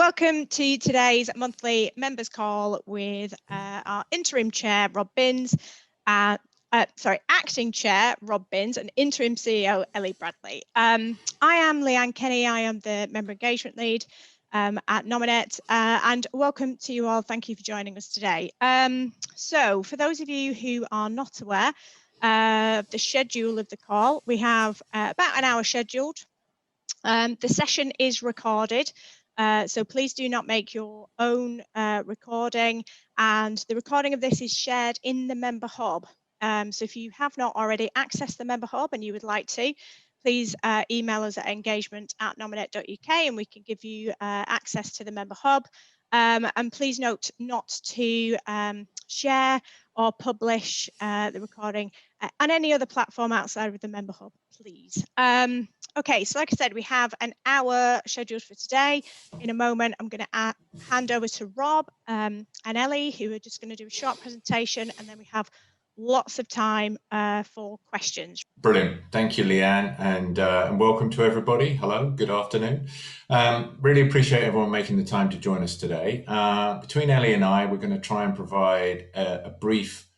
Welcome to today's monthly members call with our interim chair, acting chair, Rob Binns, and interim CEO, Ellie Bradley. I am Leanne Kenny. I am the member engagement lead at Nominet, and welcome to you all. Thank you for joining us today. So for those of you who are not aware of the schedule of the call, we have about an hour scheduled. The session is recorded. So please do not make your own recording, and the recording of this is shared in the member hub. So if you have not already accessed the member hub and you would like to, please email us at engagement@nominet.uk and we can give you access to the member hub. And please note not to share or publish the recording on any other platform outside of the member hub, please. Okay, so like I said, we have an hour scheduled for today. In a moment, I'm going to hand over to Rob and Ellie, who are just going to do a short presentation, and then we have lots of time for questions. Brilliant. Thank you, Leanne, and welcome to everybody. Hello, good afternoon. Really appreciate everyone making the time to join us today. Between Ellie and I, we're going to try and provide a brief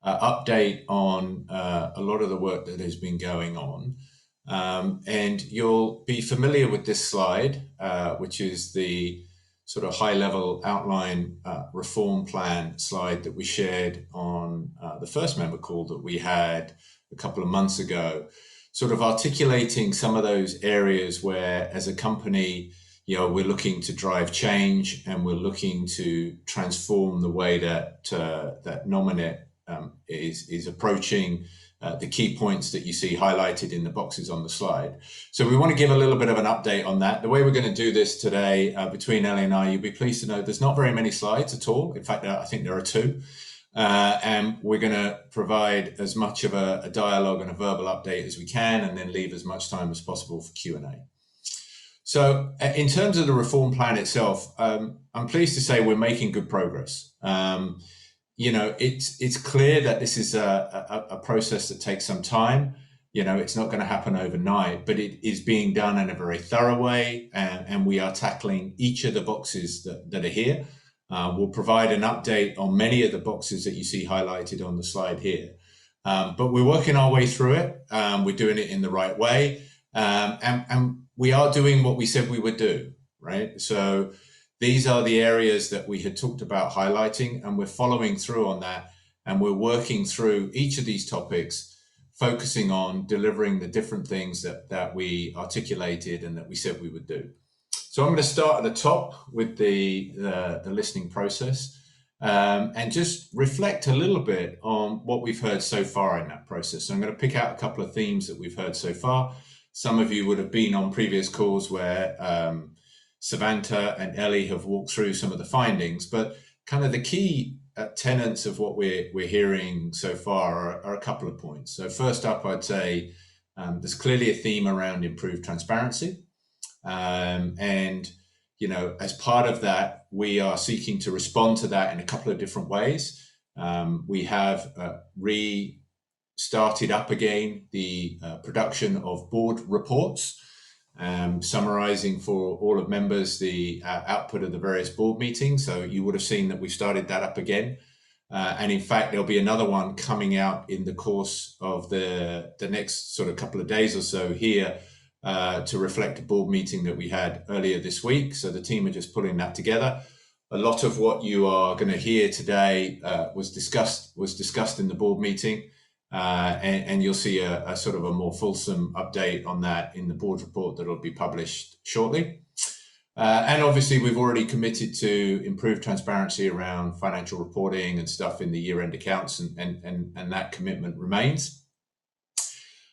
update on a lot of the work that has been going on. And you'll be familiar with this slide, which is the sort of high-level outline reform plan slide that we shared on the first member call that we had a couple of months ago, sort of articulating some of those areas where, as a company, we're looking to drive change and we're looking to transform the way that that Nominet is approaching the key points that you see highlighted in the boxes on the slide. So we want to give a little bit of an update on that. The way we're going to do this today, between Ellie and I, you'll be pleased to know there's not very many slides at all. In fact, I think there are two. And we're going to provide as much of a dialogue and a verbal update as we can, and then leave as much time as possible for Q&A. So in terms of the reform plan itself, I'm pleased to say we're making good progress. It's clear that this is a process that takes some time. It's not going to happen overnight, but it is being done in a very thorough way, and we are tackling each of the boxes that are here. We'll provide an update on many of the boxes that you see highlighted on the slide here. But we're working our way through it. We're doing it in the right way. And we are doing what we said we would do, right? So these are the areas that we had talked about highlighting, and we're following through on that. And we're working through each of these topics, focusing on delivering the different things that we articulated and that we said we would do. So I'm going to start at the top with the listening process and just reflect a little bit on what we've heard so far in that process. So I'm going to pick out a couple of themes that we've heard so far. Some of you would have been on previous calls where Savanta and Ellie have walked through some of the findings, but kind of the key tenets of what we're hearing so far are a couple of points. So first up, I'd say there's clearly a theme around improved transparency. And, as part of that, we are seeking to respond to that in a couple of different ways. We have restarted up again the production of board reports, summarizing for all of members the output of the various board meetings. So you would have seen that we started that up again. And in fact, there'll be another one coming out in the course of the next sort of couple of days or so here, to reflect a board meeting that we had earlier this week. So the team are just putting that together. A lot of what you are going to hear today was discussed in the board meeting, and you'll see a sort of a more fulsome update on that in the board report that will be published shortly. And obviously, we've already committed to improve transparency around financial reporting and stuff in the year-end accounts, and that commitment remains.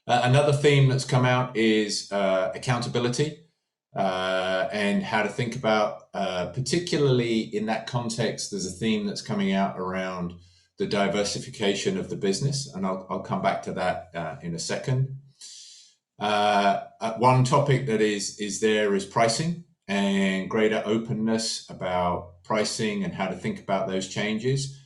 Another theme that's come out is accountability and how to think about, particularly in that context, there's a theme that's coming out around the diversification of the business, and I'll come back to that in a second. One topic that is pricing and greater openness about pricing and how to think about those changes.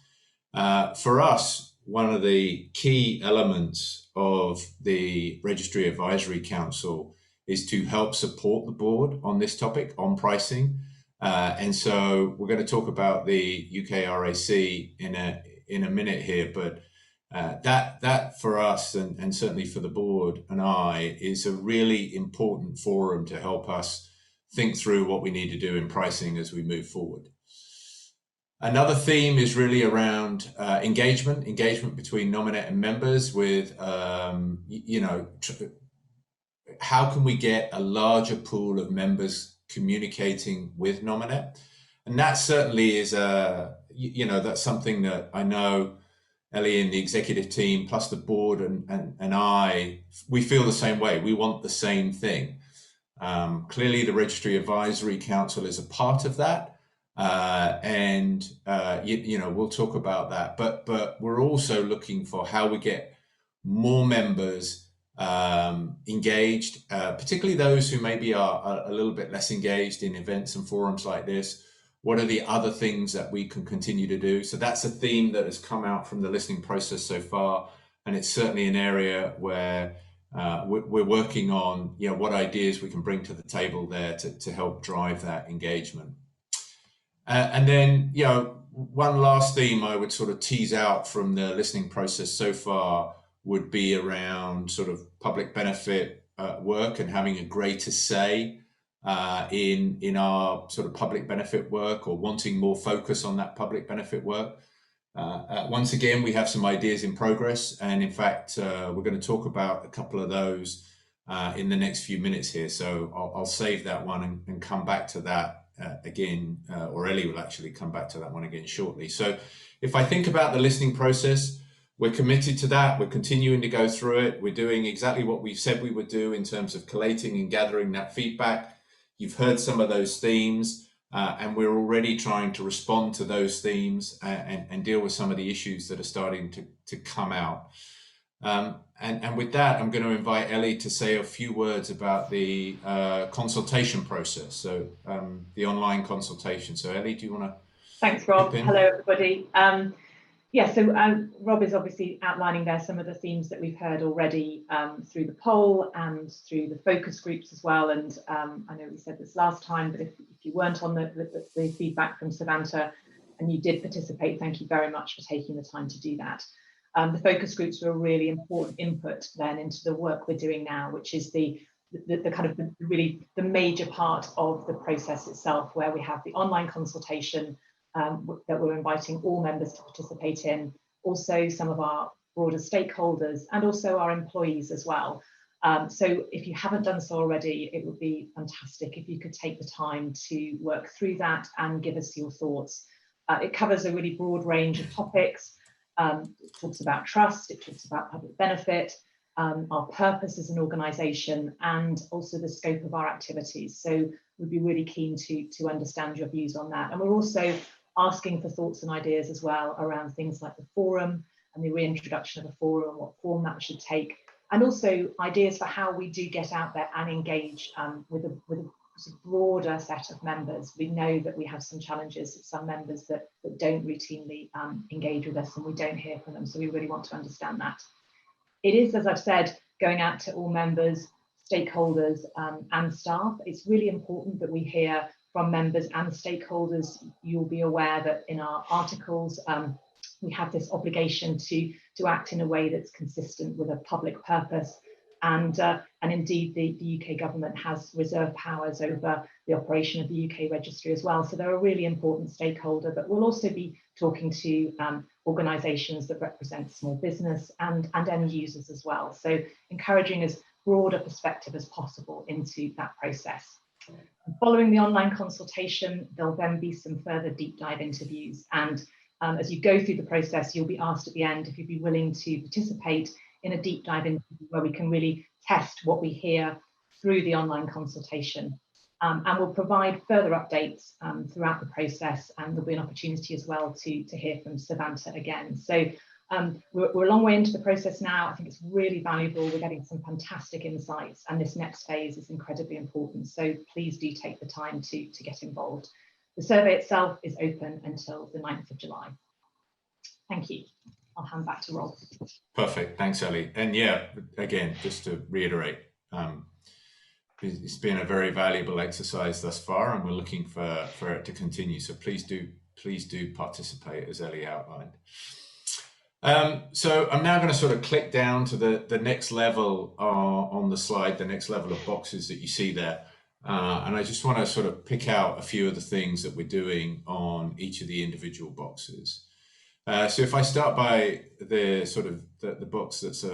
For us, one of the key elements of the Registry Advisory Council is to help support the board on this topic, on pricing. And so we're going to talk about the UK RAC in a minute here, but that for us and certainly for the board and I is a really important forum to help us think through what we need to do in pricing as we move forward. Another theme is really around engagement between Nominet and members with, how can we get a larger pool of members communicating with Nominet? And that certainly is that's something that I know Ellie and the executive team, plus the board and I, we feel the same way. We want the same thing. Clearly, the Registry Advisory Council is a part of that. We'll talk about that. But we're also looking for how we get more members engaged, particularly those who maybe are a little bit less engaged in events and forums like this. What are the other things that we can continue to do? So that's a theme that has come out from the listening process so far, and it's certainly an area where we're working on, what ideas we can bring to the table there to help drive that engagement. And then, one last theme I would sort of tease out from the listening process so far would be around sort of public benefit work and having a greater say in our sort of public benefit work, or wanting more focus on that public benefit work. Once again, we have some ideas in progress, and in fact, we're going to talk about a couple of those in the next few minutes here. So I'll save that one and come back to that again, or Ellie will actually come back to that one again shortly. So if I think about the listening process, we're committed to that. We're continuing to go through it. We're doing exactly what we've said we would do in terms of collating and gathering that feedback. You've heard some of those themes, and we're already trying to respond to those themes and deal with some of the issues that are starting to come out. And with that, I'm going to invite Ellie to say a few words about the consultation process, so the online consultation. So Ellie, do you want to? Thanks, Rob. Hello, everybody. Rob is obviously outlining there some of the themes that we've heard already through the poll and through the focus groups as well. And I know we said this last time, but if you weren't on the feedback from Savanta and you did participate, thank you very much for taking the time to do that. The focus groups were a really important input then into the work we're doing now, which is the major part of the process itself, where we have the online consultation that we're inviting all members to participate in, also some of our broader stakeholders and also our employees as well. So if you haven't done so already, it would be fantastic if you could take the time to work through that and give us your thoughts. It covers a really broad range of topics. It talks about trust, it talks about public benefit, our purpose as an organisation, and also the scope of our activities. So we'd be really keen to understand your views on that. And we're also asking for thoughts and ideas as well around things like the forum and the reintroduction of a forum, and what form that should take, and also ideas for how we do get out there and engage with a broader set of members. We know that we have some challenges with some members that don't routinely engage with us, and we don't hear from them, so we really want to understand that. It is, as I've said, going out to all members, stakeholders and staff. It's really important that we hear from members and stakeholders. You'll be aware that in our articles we have this obligation to act in a way that's consistent with a public purpose. And indeed, the UK government has reserved powers over the operation of the UK registry as well. So they're a really important stakeholder, but we'll also be talking to organisations that represent small business and end users as well. So encouraging as broad a perspective as possible into that process. Following the online consultation, there'll then be some further deep dive interviews. And as you go through the process, you'll be asked at the end if you'd be willing to participate in a deep dive interview where we can really test what we hear through the online consultation. And we'll provide further updates throughout the process, and there'll be an opportunity as well to hear from Savanta again. So we're a long way into the process now. I think it's really valuable. We're getting some fantastic insights, and this next phase is incredibly important. So please do take the time to get involved. The survey itself is open until the 9th of July. Thank you. I'll hand back to Rob. Perfect. Thanks, Ellie. And yeah, again, just to reiterate, it's been a very valuable exercise thus far, and we're looking for it to continue. So please do participate, as Ellie outlined. So I'm now going to sort of click down to the next level on the slide, the next level of boxes that you see there. And I just want to sort of pick out a few of the things that we're doing on each of the individual boxes. So if I start by the sort of the box that's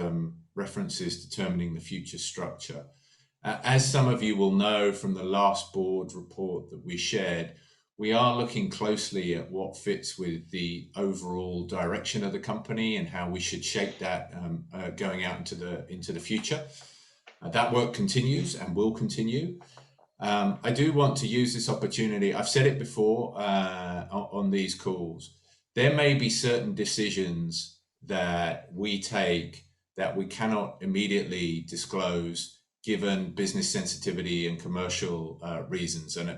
references determining the future structure. As some of you will know from the last board report that we shared, we are looking closely at what fits with the overall direction of the company and how we should shape that going out into the future. That work continues and will continue. I do want to use this opportunity. I've said it before on these calls. There may be certain decisions that we take that we cannot immediately disclose given business sensitivity and commercial reasons. And,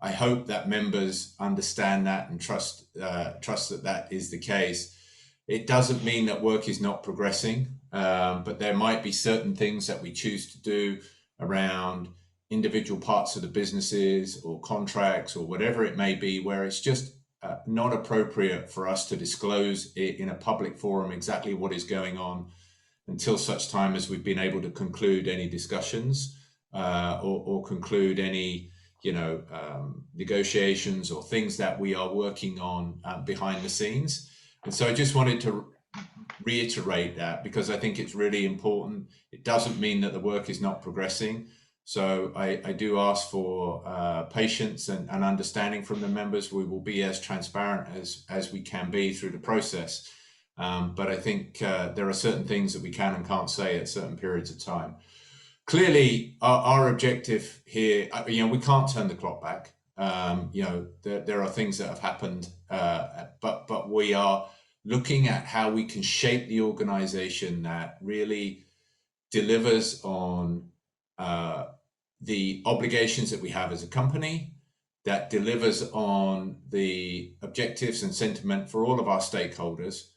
I hope that members understand that and trust that is the case. It doesn't mean that work is not progressing, but there might be certain things that we choose to do around individual parts of the businesses or contracts or whatever it may be, where it's just not appropriate for us to disclose in a public forum exactly what is going on until such time as we've been able to conclude any discussions or conclude any negotiations or things that we are working on behind the scenes. And so I just wanted to reiterate that, because I think it's really important. It doesn't mean that the work is not progressing. So I do ask for patience and understanding from the members. We will be as transparent as we can be through the process. But I think there are certain things that we can and can't say at certain periods of time. Clearly, our objective here, we can't turn the clock back. There are things that have happened, but we are looking at how we can shape the organization that really delivers on the obligations that we have as a company, that delivers on the objectives and sentiment for all of our stakeholders,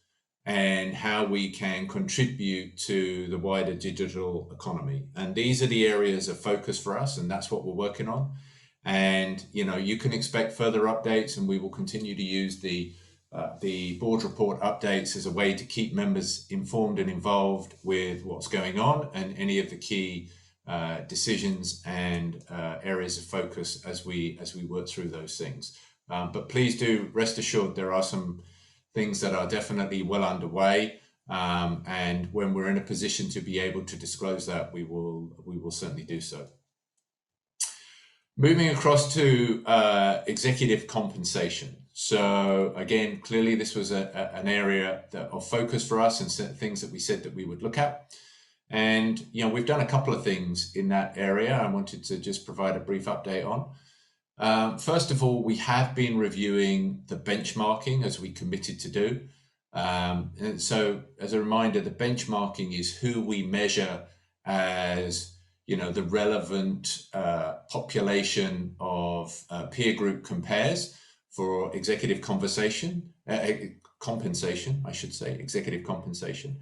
and how we can contribute to the wider digital economy. And these are the areas of focus for us, and that's what we're working on. And you can expect further updates, and we will continue to use the board report updates as a way to keep members informed and involved with what's going on and any of the key decisions and areas of focus as we work through those things. But please do rest assured there are some things that are definitely well underway, and when we're in a position to be able to disclose that, we will certainly do so. Moving across to executive compensation. So again, clearly this was an area of focus for us and things that we said that we would look at. And we've done a couple of things in that area I wanted to just provide a brief update on. First of all, we have been reviewing the benchmarking as we committed to do. And so as a reminder, the benchmarking is who we measure as, the relevant population of peer group compares for executive compensation, executive compensation.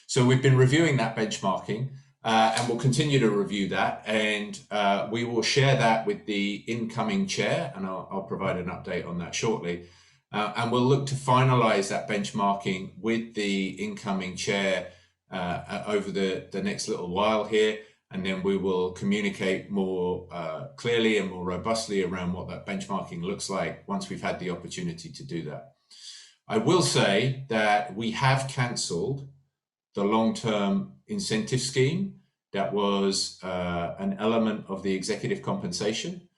So we've been reviewing that benchmarking. And we'll continue to review that, and we will share that with the incoming chair, and I'll provide an update on that shortly. And we'll look to finalize that benchmarking with the incoming chair over the next little while here, and then we will communicate more clearly and more robustly around what that benchmarking looks like once we've had the opportunity to do that. I will say that we have cancelled the long-term incentive scheme that was an element of the executive compensation.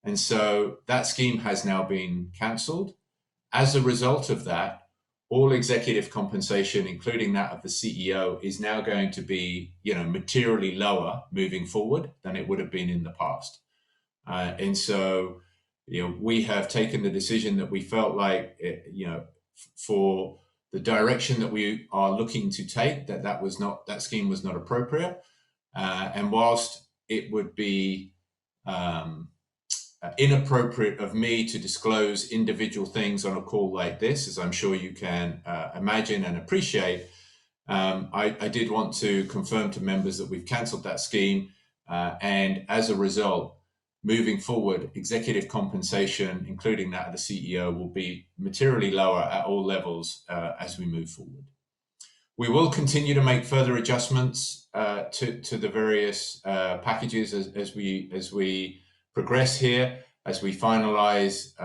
And so that scheme has now been cancelled. As a result of that, all executive compensation, including that of the CEO, is now going to be, materially lower moving forward than it would have been in the past. And so, we have taken the decision that we felt like, for the direction that we are looking to take, that scheme was not appropriate. And whilst it would be inappropriate of me to disclose individual things on a call like this, as I'm sure you can imagine and appreciate, I did want to confirm to members that we've cancelled that scheme, And as a result, moving forward, executive compensation, including that of the CEO, will be materially lower at all levels as we move forward. We will continue to make further adjustments to the various packages as we progress here, as we finalize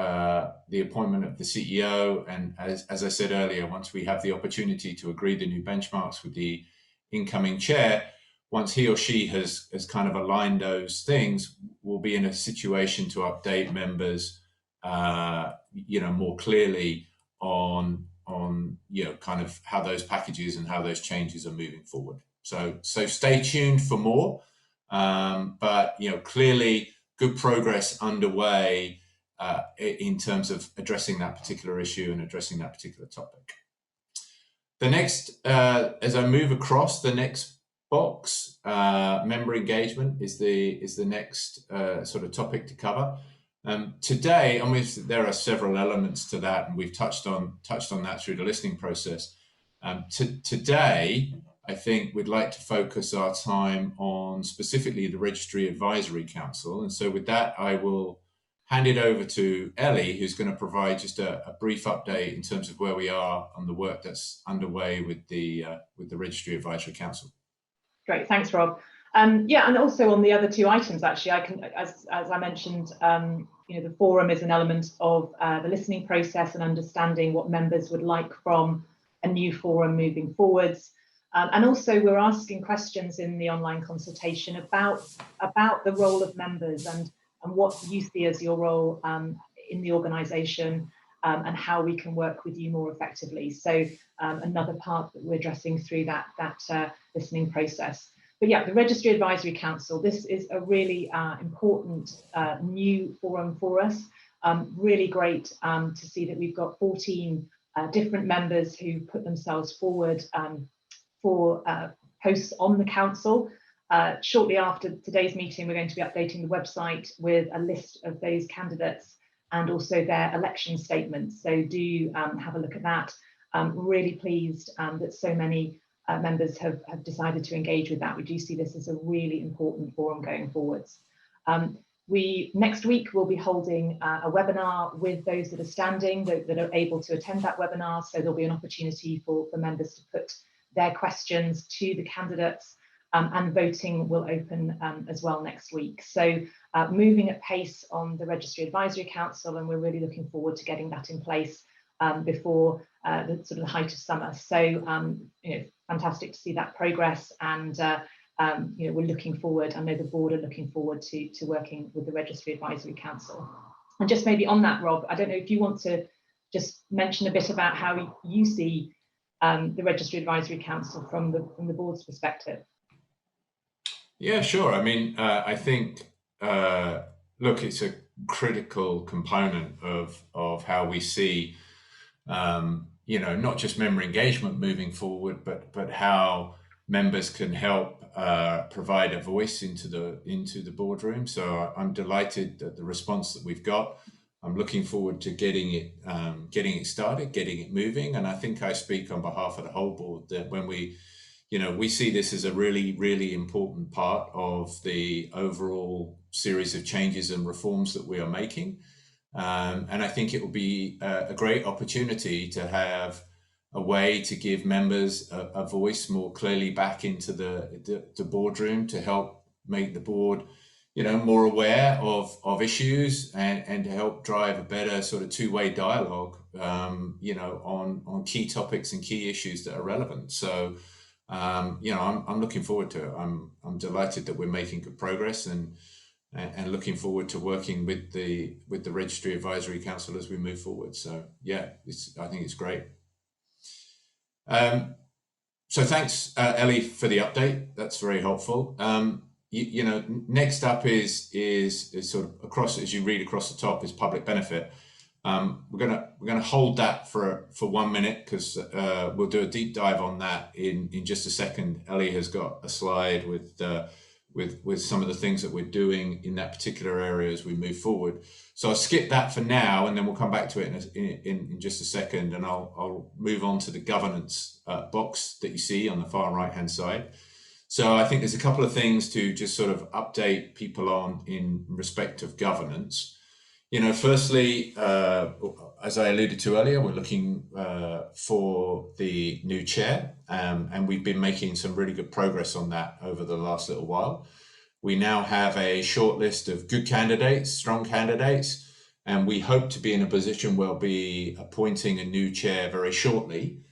the appointment of the CEO. And as I said earlier, once we have the opportunity to agree the new benchmarks with the incoming chair, once he or she has kind of aligned those things, we'll be in a situation to update members, more clearly on kind of how those packages and how those changes are moving forward. So stay tuned for more. But clearly good progress underway in terms of addressing that particular issue and addressing that particular topic. The next, as I move across, the next box, member engagement is the next sort of topic to cover. Today, there are several elements to that, and we've touched on that through the listening process. Today, I think we'd like to focus our time on specifically the Registry Advisory Council. And so with that, I will hand it over to Ellie, who's going to provide just a brief update in terms of where we are on the work that's underway with the Registry Advisory Council. Great, thanks, Rob. And also on the other two items, actually, I can, as I mentioned, the forum is an element of the listening process and understanding what members would like from a new forum moving forwards. And also we're asking questions in the online consultation about the role of members and what you see as your role in the organisation and how we can work with you more effectively. So another part that we're addressing through that listening process. But yeah, the Registry Advisory Council, this is a really important new forum for us. Really great to see that we've got 14 different members who put themselves forward for posts on the council. Shortly after today's meeting, we're going to be updating the website with a list of those candidates and also their election statements. So do have a look at that. Really pleased that so many members have decided to engage with that. We do see this as a really important forum going forwards. Next week we'll be holding a webinar with those that are standing, that are able to attend that webinar. So there'll be an opportunity for members to put their questions to the candidates, and voting will open as well next week. So moving at pace on the Registry Advisory Council, and we're really looking forward to getting that in place before the sort of the height of summer. So fantastic to see that progress, and we're looking forward. I know the board are looking forward to working with the Registry Advisory Council. And just maybe on that, Rob, I don't know if you want to just mention a bit about how you see the Registry Advisory Council from the board's perspective. Yeah, sure. I mean, I think look, it's a critical component of how we see not just member engagement moving forward, but how members can help provide a voice into the boardroom. So I'm delighted at the response that we've got. I'm looking forward to getting it started, getting it moving. And I think I speak on behalf of the whole board that when we see this as a really, really important part of the overall series of changes and reforms that we are making. And I think it will be a great opportunity to have a way to give members a voice more clearly back into the boardroom, to help make the board, more aware of issues and to help drive a better sort of two-way dialogue, on key topics and key issues that are relevant. So, I'm looking forward to it. I'm delighted that we're making good progress and looking forward to working with the Registry Advisory Council as we move forward. So yeah, I think it's great. So thanks, Ellie, for the update. That's very helpful. Next up is sort of across, as you read across the top, is public benefit. We're gonna hold that for 1 minute because we'll do a deep dive on that in just a second. Ellie has got a slide with some of the things that we're doing in that particular area as we move forward. So I'll skip that for now, and then we'll come back to it in just a second, and I'll move on to the governance box that you see on the far right hand side. So I think there's a couple of things to just sort of update people on in respect of governance. Firstly, as I alluded to earlier, we're looking for the new chair, and we've been making some really good progress on that over the last little while. We now have a short list of good candidates, strong candidates, and we hope to be in a position where we'll be appointing a new chair very shortly.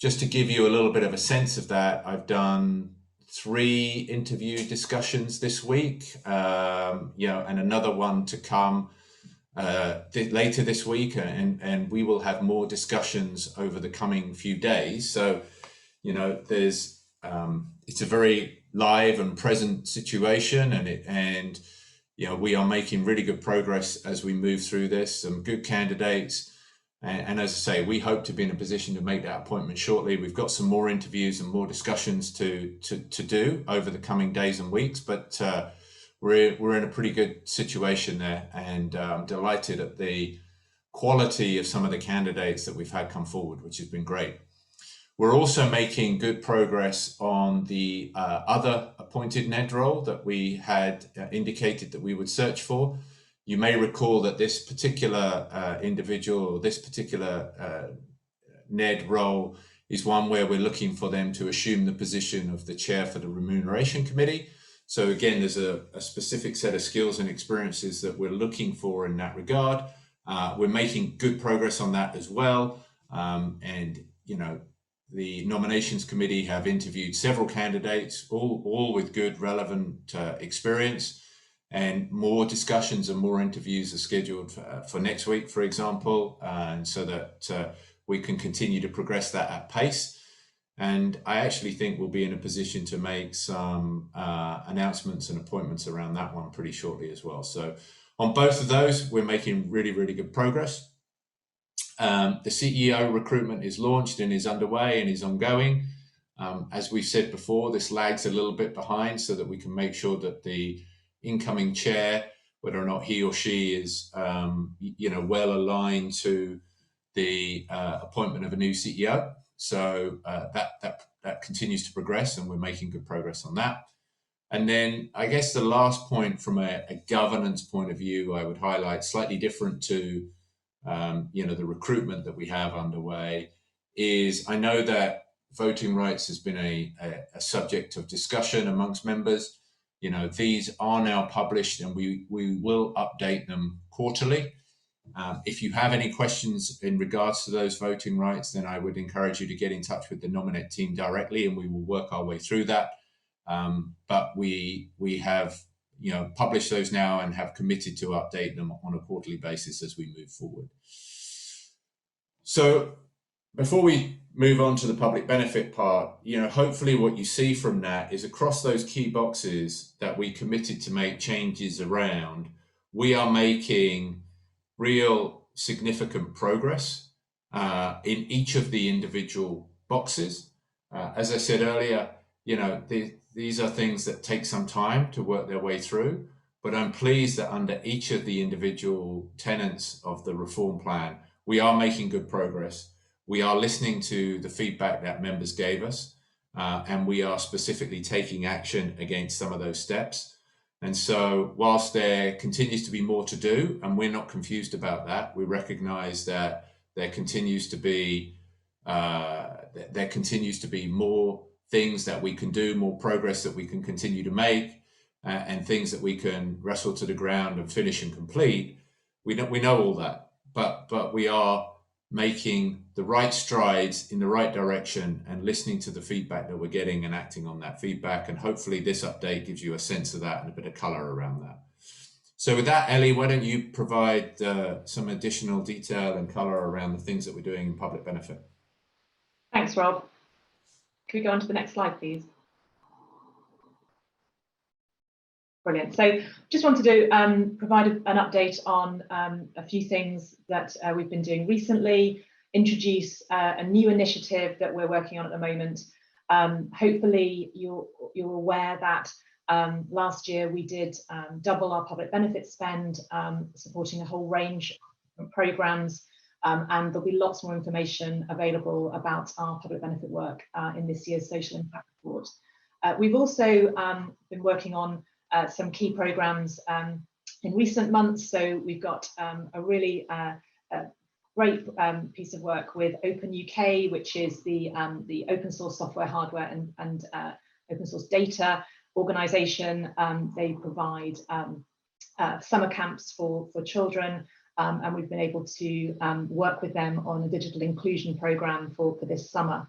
Just to give you a little bit of a sense of that, I've done 3 interview discussions this week, and another one to come later this week, and we will have more discussions over the coming few days. So, there's it's a very live and present situation, and we are making really good progress as we move through this. Some good candidates. And as I say, we hope to be in a position to make that appointment shortly. We've got some more interviews and more discussions to do over the coming days and weeks, but we're in a pretty good situation there, and I'm delighted at the quality of some of the candidates that we've had come forward, which has been great. We're also making good progress on the other appointed NED role that we had indicated that we would search for. You may recall that this particular individual, or this particular NED role, is one where we're looking for them to assume the position of the chair for the Remuneration Committee. So again, there's a specific set of skills and experiences that we're looking for in that regard. We're making good progress on that as well. And, the Nominations Committee have interviewed several candidates, all with good, relevant experience. And more discussions and more interviews are scheduled for next week, for example, and so that we can continue to progress that at pace. And I actually think we'll be in a position to make some announcements and appointments around that one pretty shortly as well. So on both of those, we're making really, really good progress. The CEO recruitment is launched and is underway and is ongoing. As we've said before, this lags a little bit behind so that we can make sure that the incoming chair, whether or not he or she is, well aligned to the appointment of a new CEO. So that continues to progress, and we're making good progress on that. And then I guess the last point from a governance point of view, I would highlight, slightly different to the recruitment that we have underway, is I know that voting rights has been a subject of discussion amongst members. These are now published, and we will update them quarterly. If you have any questions in regards to those voting rights, then I would encourage you to get in touch with the Nominet team directly, and we will work our way through that. But we have published those now and have committed to update them on a quarterly basis as we move forward. So before we move on to the public benefit part, hopefully what you see from that is across those key boxes that we committed to make changes around, we are making real significant progress in each of the individual boxes. As I said earlier, these are things that take some time to work their way through, but I'm pleased that under each of the individual tenets of the reform plan, we are making good progress. We are listening to the feedback that members gave us, and we are specifically taking action against some of those steps. And so whilst there continues to be more to do, and we're not confused about that, we recognize that there continues to be more things that we can do, more progress that we can continue to make, and things that we can wrestle to the ground and finish and complete. We know all that, but we are making the right strides in the right direction and listening to the feedback that we're getting and acting on that feedback. And hopefully this update gives you a sense of that and a bit of color around that. So with that, Ellie, why don't you provide some additional detail and color around the things that we're doing in public benefit? Thanks, Rob. Can we go on to the next slide, please? Brilliant. So just wanted to provide an update on a few things that we've been doing recently, introduce a new initiative that we're working on at the moment. Hopefully you're aware that last year we did double our public benefit spend, supporting a whole range of programs, and there'll be lots more information available about our public benefit work in this year's social impact report. We've also been working on some key programs in recent months. So we've got a really great piece of work with Open UK, which is the open source software, hardware, and open source data organisation. They provide summer camps for children, and we've been able to work with them on a digital inclusion programme for this summer.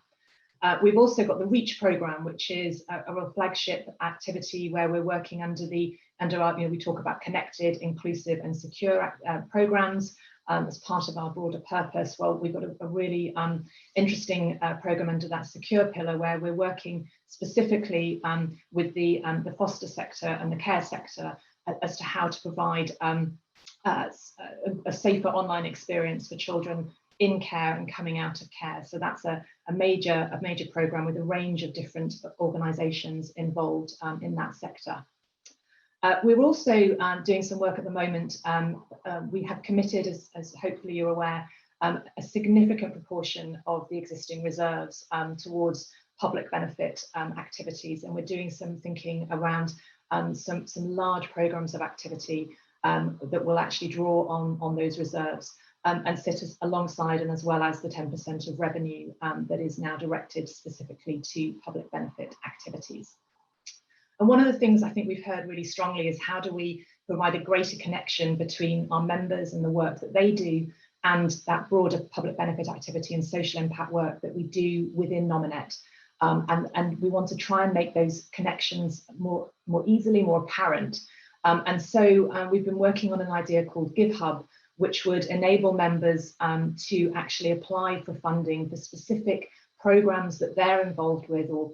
We've also got the REACH programme, which is a real flagship activity where we're working under our, we talk about connected, inclusive and secure programmes as part of our broader purpose. Well, we've got a really interesting programme under that secure pillar where we're working specifically with the foster sector and the care sector as to how to provide a safer online experience for children in care and coming out of care. So that's a major programme with a range of different organisations involved in that sector. We're also doing some work at the moment. We have committed, as hopefully you're aware, a significant proportion of the existing reserves towards public benefit activities, and we're doing some thinking around some large programmes of activity that will actually draw on those reserves and sit alongside and as well as the 10% of revenue that is now directed specifically to public benefit activities. And one of the things I think we've heard really strongly is how do we provide a greater connection between our members and the work that they do and that broader public benefit activity and social impact work that we do within Nominet. And we want to try and make those connections more easily, more apparent. And so we've been working on an idea called GiveHub, which would enable members to actually apply for funding for specific programs that they're involved with or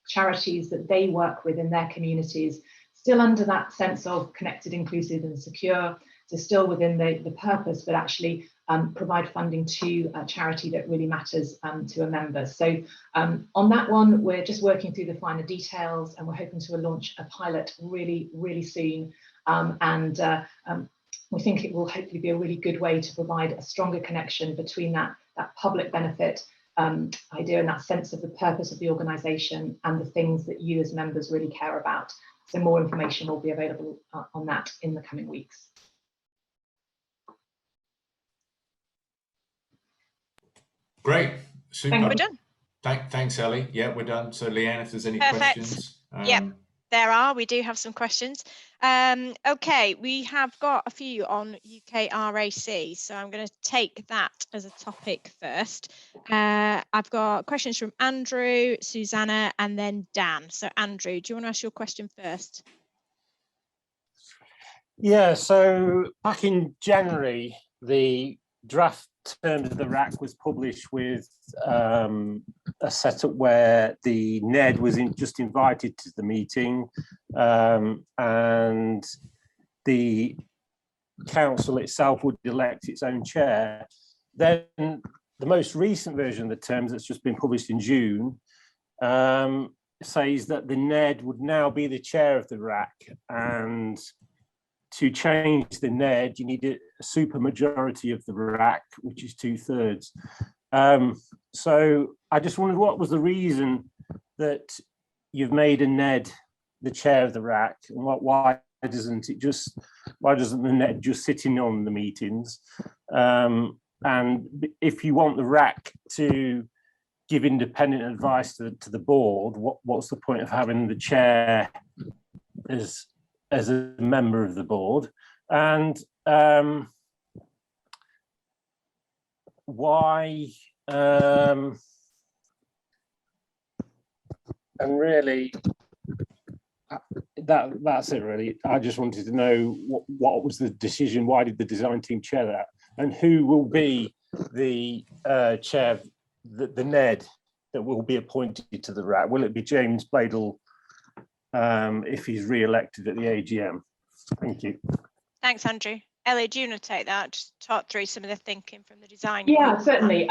charities that they work with in their communities, still under that sense of connected, inclusive and secure, so still within the purpose, but actually provide funding to a charity that really matters to a member. So on that one, we're just working through the finer details and we're hoping to launch a pilot really, really soon. We think it will hopefully be a really good way to provide a stronger connection between that public benefit idea and that sense of the purpose of the organisation and the things that you as members really care about. So more information will be available on that in the coming weeks. Great, super. We're done. Thanks, Ellie. Yeah, we're done. So Leanne, if there's any Perfect. questions. Yep. There are. We do have some questions. Okay, we have got a few on UK RAC, so I'm going to take that as a topic first. I've got questions from Andrew, Susanna, and then Dan. So Andrew, do you want to ask your question first? Yeah, so back in January, the draft terms of the RAC was published with a setup where the NED was just invited to the meeting and the council itself would elect its own chair. Then the most recent version of the terms that's just been published in June says that the NED would now be the chair of the RAC, and to change the NED, you need a super majority of the RAC, which is 2/3. So I just wondered what was the reason that you've made a NED the chair of the RAC, and why doesn't the NED just sit in on the meetings? And if you want the RAC to give independent advice to the board, what's the point of having the chair as a member of the board? And why and really that's it really. I just wanted to know what was the decision, why did the design team chair that, and who will be the chair, the NED that will be appointed to the RAC? Will it be James Bladel if he's re-elected at the AGM? Thank you. Thanks, Andrew. Ellie, do you want to take that? Just talk through some of the thinking from the design. Yeah, certainly.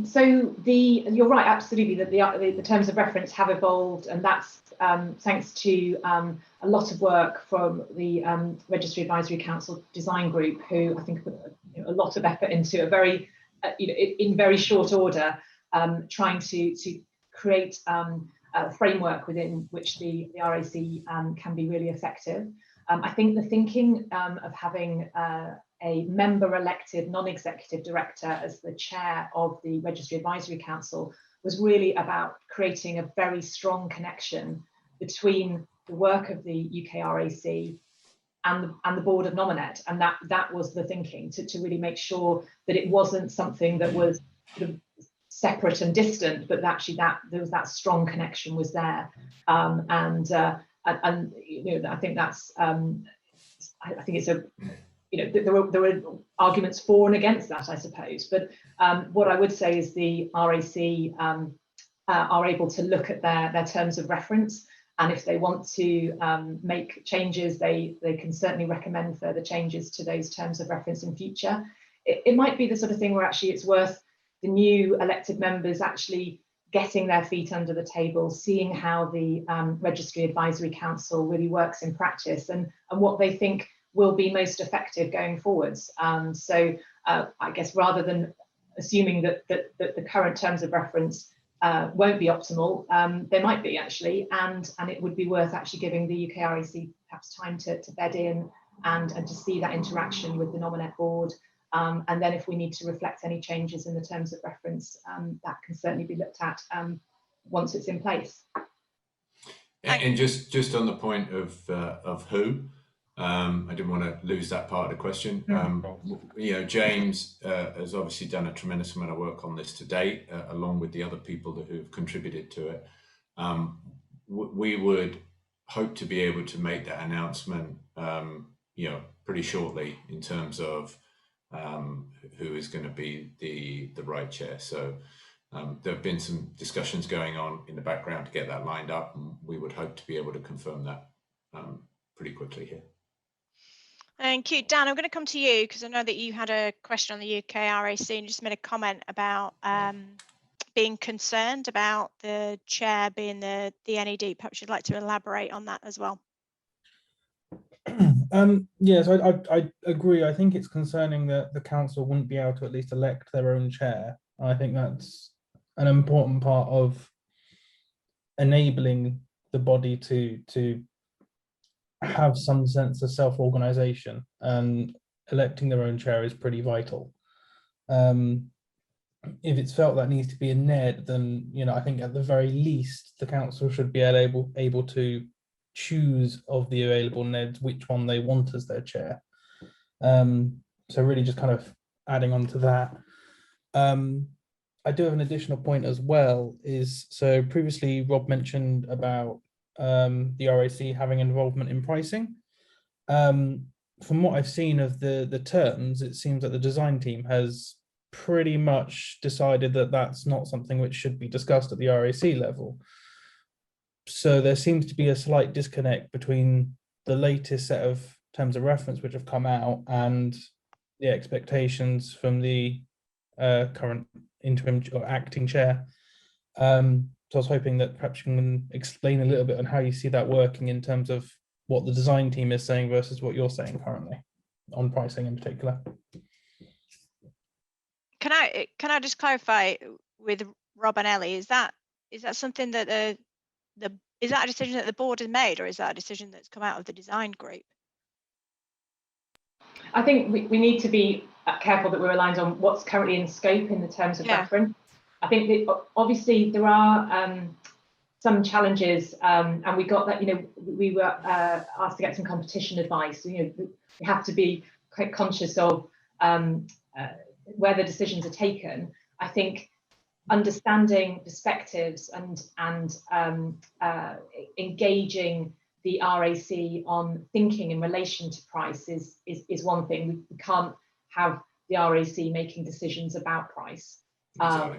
So you're right, absolutely, that the terms of reference have evolved, and that's thanks to a lot of work from the Registry Advisory Council Design Group, who I think put a lot of effort into a very, in very short order, trying to create framework within which the RAC can be really effective. I think the thinking of having a member-elected non-executive director as the chair of the Registry Advisory Council was really about creating a very strong connection between the work of the UK RAC and the board of Nominet, and that was the thinking, to really make sure that it wasn't something that was sort of separate and distant, but actually that there was that strong connection was there, and you know, I think that's I think it's a, you know, there were arguments for and against that, I suppose, but what I would say is the RAC are able to look at their terms of reference, and if they want to make changes, they can certainly recommend further changes to those terms of reference in future. It might be the sort of thing where actually it's worth the new elected members actually getting their feet under the table, seeing how the Registry Advisory Council really works in practice, and what they think will be most effective going forwards. So I guess rather than assuming that the current terms of reference won't be optimal, they might be actually, and it would be worth actually giving the UK RAC perhaps time to bed in and to see that interaction with the Nominet board. And then if we need to reflect any changes in the terms of reference, that can certainly be looked at once it's in place. And just on the point of who, I didn't want to lose that part of the question. You know, James has obviously done a tremendous amount of work on this to date, along with the other people who have contributed to it. We would hope to be able to make that announcement, you know, pretty shortly in terms of who is going to be the right chair. So there have been some discussions going on in the background to get that lined up, and we would hope to be able to confirm that pretty quickly here. Thank you. Dan, I'm going to come to you because I know that you had a question on the UK RAC and just made a comment about being concerned about the chair being the NED. Perhaps you'd like to elaborate on that as well. Yes, I agree. I think it's concerning that the council wouldn't be able to at least elect their own chair. I think that's an important part of enabling the body to have some sense of self-organization, and electing their own chair is pretty vital. If it's felt that needs to be a NED, then, you know, I think at the very least the council should be able to choose of the available NEDs which one they want as their chair. So really just kind of adding on to that. I do have an additional point as well, is so previously Rob mentioned about the RAC having involvement in pricing. From what I've seen of the terms, it seems that the design team has pretty much decided that that's not something which should be discussed at the RAC level. So there seems to be a slight disconnect between the latest set of terms of reference which have come out and the expectations from the current interim or acting chair. So I was hoping that perhaps you can explain a little bit on how you see that working in terms of what the design team is saying versus what you're saying currently on pricing in particular. Can I just clarify with Rob and Ellie? Is that something that is that a decision that the board has made, or is that a decision that's come out of the design group? I think we need to be careful that we're aligned on what's currently in scope in the terms of reference. I think that obviously there are some challenges, and we got that, you know, we were asked to get some competition advice. You know, we have to be quite conscious of where the decisions are taken. I think understanding perspectives and engaging the RAC on thinking in relation to price is one thing. We can't have the RAC making decisions about price. Exactly.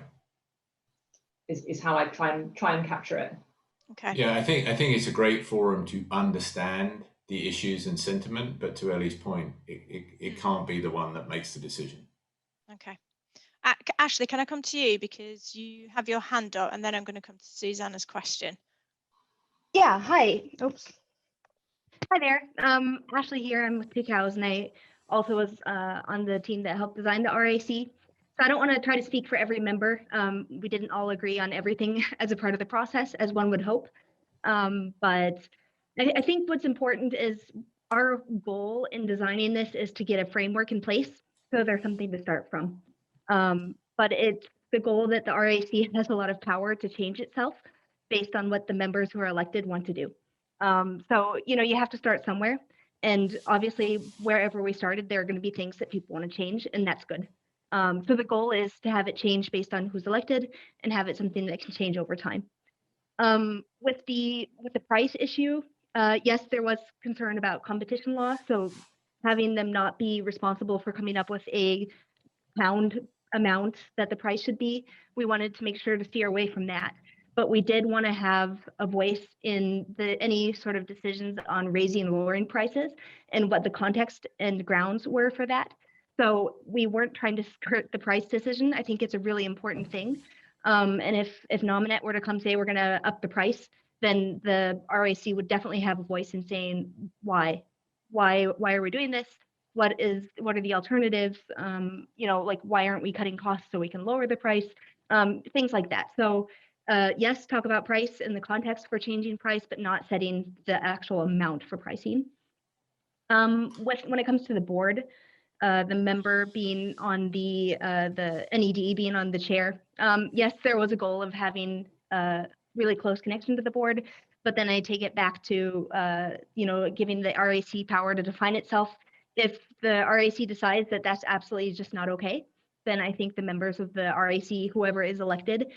Is how I try and capture it. Okay. Yeah, I think it's a great forum to understand the issues and sentiment, but to Ellie's point, it can't be the one that makes the decision. Okay. Ashley, can I come to you because you have your hand up, and then I'm going to come to Susanna's question. Yeah, hi. Oops. Hi there. Ashley here. I'm with 2 Cows, and I also was on the team that helped design the RAC. So I don't want to try to speak for every member. We didn't all agree on everything as a part of the process, as one would hope. But I think what's important is our goal in designing this is to get a framework in place so there's something to start from. But it's the goal that the RAC has a lot of power to change itself based on what the members who are elected want to do. So, you know, you have to start somewhere. And obviously, wherever we started, there are going to be things that people want to change, and that's good. So the goal is to have it change based on who's elected and have it something that can change over time. With the price issue, yes, there was concern about competition law. So having them not be responsible for coming up with a pound amount that the price should be, we wanted to make sure to steer away from that. But we did want to have a voice in any sort of decisions on raising and lowering prices and what the context and grounds were for that. So we weren't trying to skirt the price decision. I think it's a really important thing. And if Nominet were to come say we're going to up the price, then the RAC would definitely have a voice in saying why are we doing this? What are the alternatives? You know, like, why aren't we cutting costs so we can lower the price? Things like that. So yes, talk about price in the context for changing price, but not setting the actual amount for pricing. When it comes to the board, the member being on the NED being on the chair, yes, there was a goal of having a really close connection to the board, but then I take it back to you know, giving the RAC power to define itself. If the RAC decides that that's absolutely just not okay, then I think the members of the RAC, whoever is elected,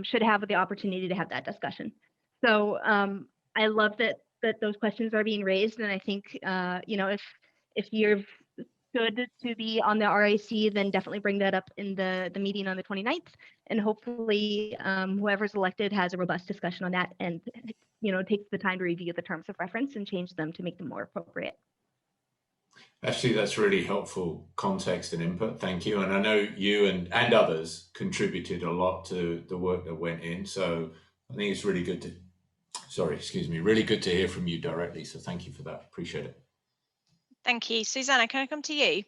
should have the opportunity to have that discussion. So I love that those questions are being raised, and I think you know, if you're good to be on the RAC, then definitely bring that up in the meeting on the 29th, and hopefully whoever's elected has a robust discussion on that, and you know, takes the time to review the terms of reference and change them to make them more appropriate. Actually, that's really helpful context and input. Thank you. And I know you and others contributed a lot to the work that went in. So I think it's really good to, really good to hear from you directly. So thank you for that. Appreciate it. Thank you. Susanna, can I come to you?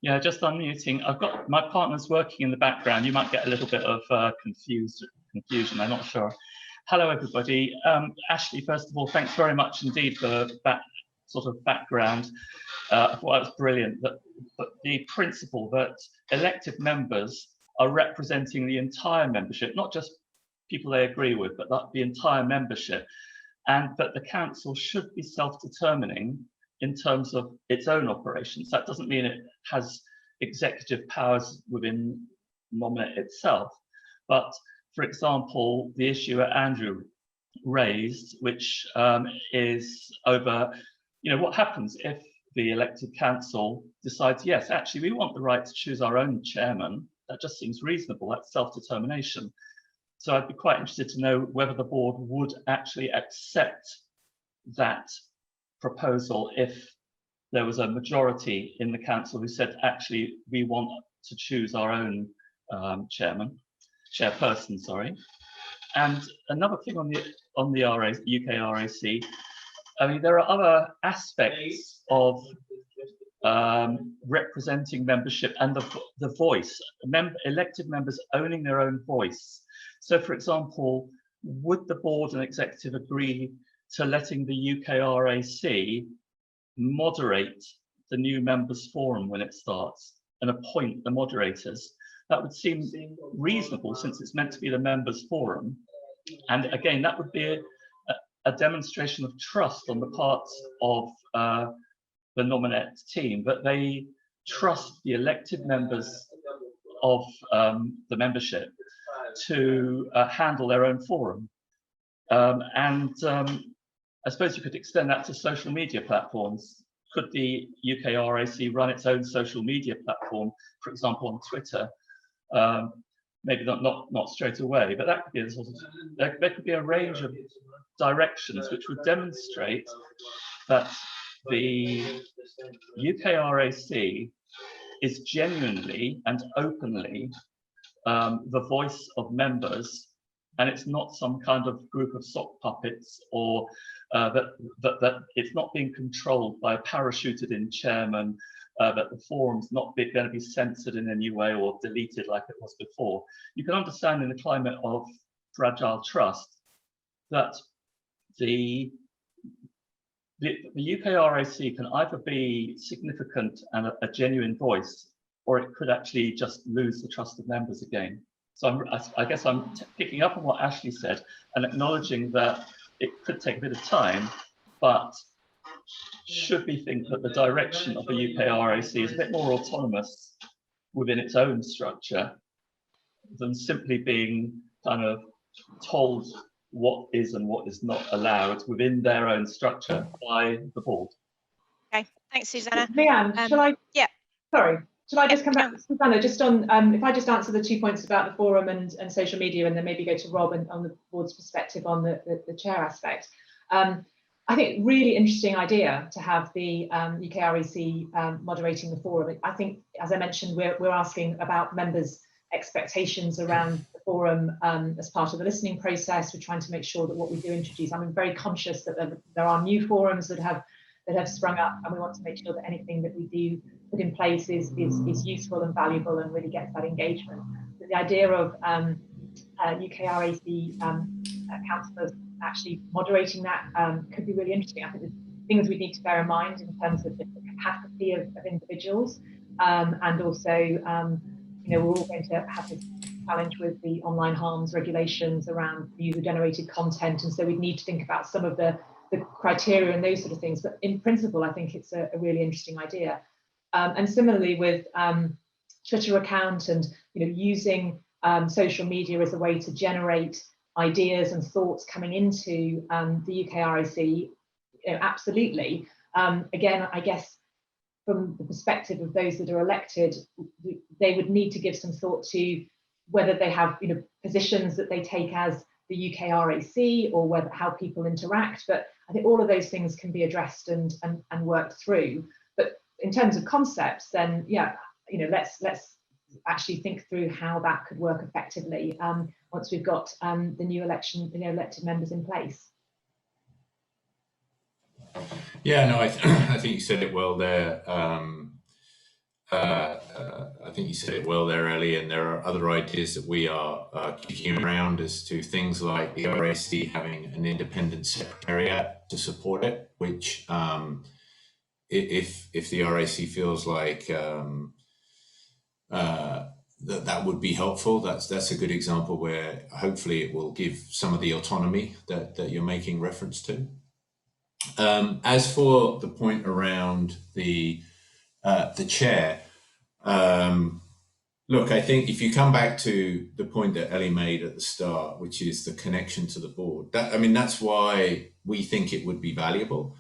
Yeah, just unmuting. I've got my partner's working in the background. You might get a little bit of confusion. I'm not sure. Hello, everybody. Ashley, first of all, thanks very much indeed for that sort of background. I thought that was brilliant. But the principle that elected members are representing the entire membership, not just people they agree with, but the entire membership, and that the council should be self-determining in terms of its own operations. That doesn't mean it has executive powers within Nominet itself, but for example, the issue that Andrew raised, which is over, you know, what happens if the elected council decides, yes, actually, we want the right to choose our own chairman. That just seems reasonable. That's self-determination. So I'd be quite interested to know whether the board would actually accept that proposal if there was a majority in the council who said, actually, we want to choose our own chairperson, sorry. And another thing on the UK RAC, I mean, there are other aspects of representing membership and the voice, elected members owning their own voice. So, for example, would the board and executive agree to letting the UK RAC moderate the new members forum when it starts and appoint the moderators? That would seem reasonable since it's meant to be the members forum. And again, that would be a demonstration of trust on the part of the Nominet team, that they trust the elected members of the membership to handle their own forum. I suppose you could extend that to social media platforms. Could the UK RAC run its own social media platform, for example, on Twitter? Maybe not straight away, but that could be a sort of, there could be a range of directions which would demonstrate that the UK RAC is genuinely and openly the voice of members, and it's not some kind of group of sock puppets, or that it's not being controlled by a parachuted in chairman that the forum's not going to be censored in any way or deleted like it was before. You can understand in the climate of fragile trust that the UK RAC can either be significant and a genuine voice, or it could actually just lose the trust of members again. So I guess I'm picking up on what Ashley said and acknowledging that it could take a bit of time, but should we think that the direction of the UK RAC is a bit more autonomous within its own structure than simply being kind of told what is and what is not allowed within their own structure by the board? Okay, thanks, Susanna. Leanne, shall I? Yeah. Sorry, shall I just come back to Susanna, just on, if I just answer the 2 points about the forum and social media, and then maybe go to Rob and on the board's perspective on the chair aspect. I think really interesting idea to have the UK RAC moderating the forum. I think, as I mentioned, we're asking about members' expectations around the forum as part of the listening process. We're trying to make sure that what we do introduce, I'm very conscious that there are new forums that have sprung up, and we want to make sure that anything that we do put in place is useful and valuable and really gets that engagement. But the idea of UK RAC councillors actually moderating that could be really interesting. I think there's things we need to bear in mind in terms of the capacity of individuals, and also we're all going to have this challenge with the online harms regulations around user-generated content, and so we need to think about some of the criteria and those sort of things. But in principle, I think it's a really interesting idea. And similarly with Twitter account and using social media as a way to generate ideas and thoughts coming into the UK RAC, absolutely. Again, I guess from the perspective of those that are elected, they would need to give some thought to whether they have positions that they take as the UK RAC, or how people interact. But I think all of those things can be addressed and worked through. But in terms of concepts, then yeah, let's actually think through how that could work effectively once we've got the new elected members in place. Yeah, no, I think you said it well there. I think you said it well there, Ellie, and there are other ideas that we are kicking around as to things like the RAC having an independent secretariat to support it, which if the RAC feels like that would be helpful, that's a good example where hopefully it will give some of the autonomy that you're making reference to. As for the point around the chair, look, I think if you come back to the point that Ellie made at the start, which is the connection to the board, that's why we think it would be valuable.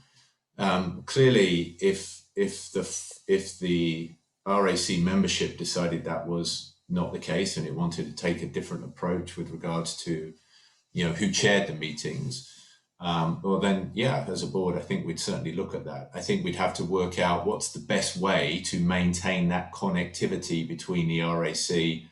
Clearly, if the RAC membership decided that was not the case and it wanted to take a different approach with regards to who chaired the meetings, well then, yeah, as a board, I think we'd certainly look at that. I think we'd have to work out what's the best way to maintain that connectivity between the RAC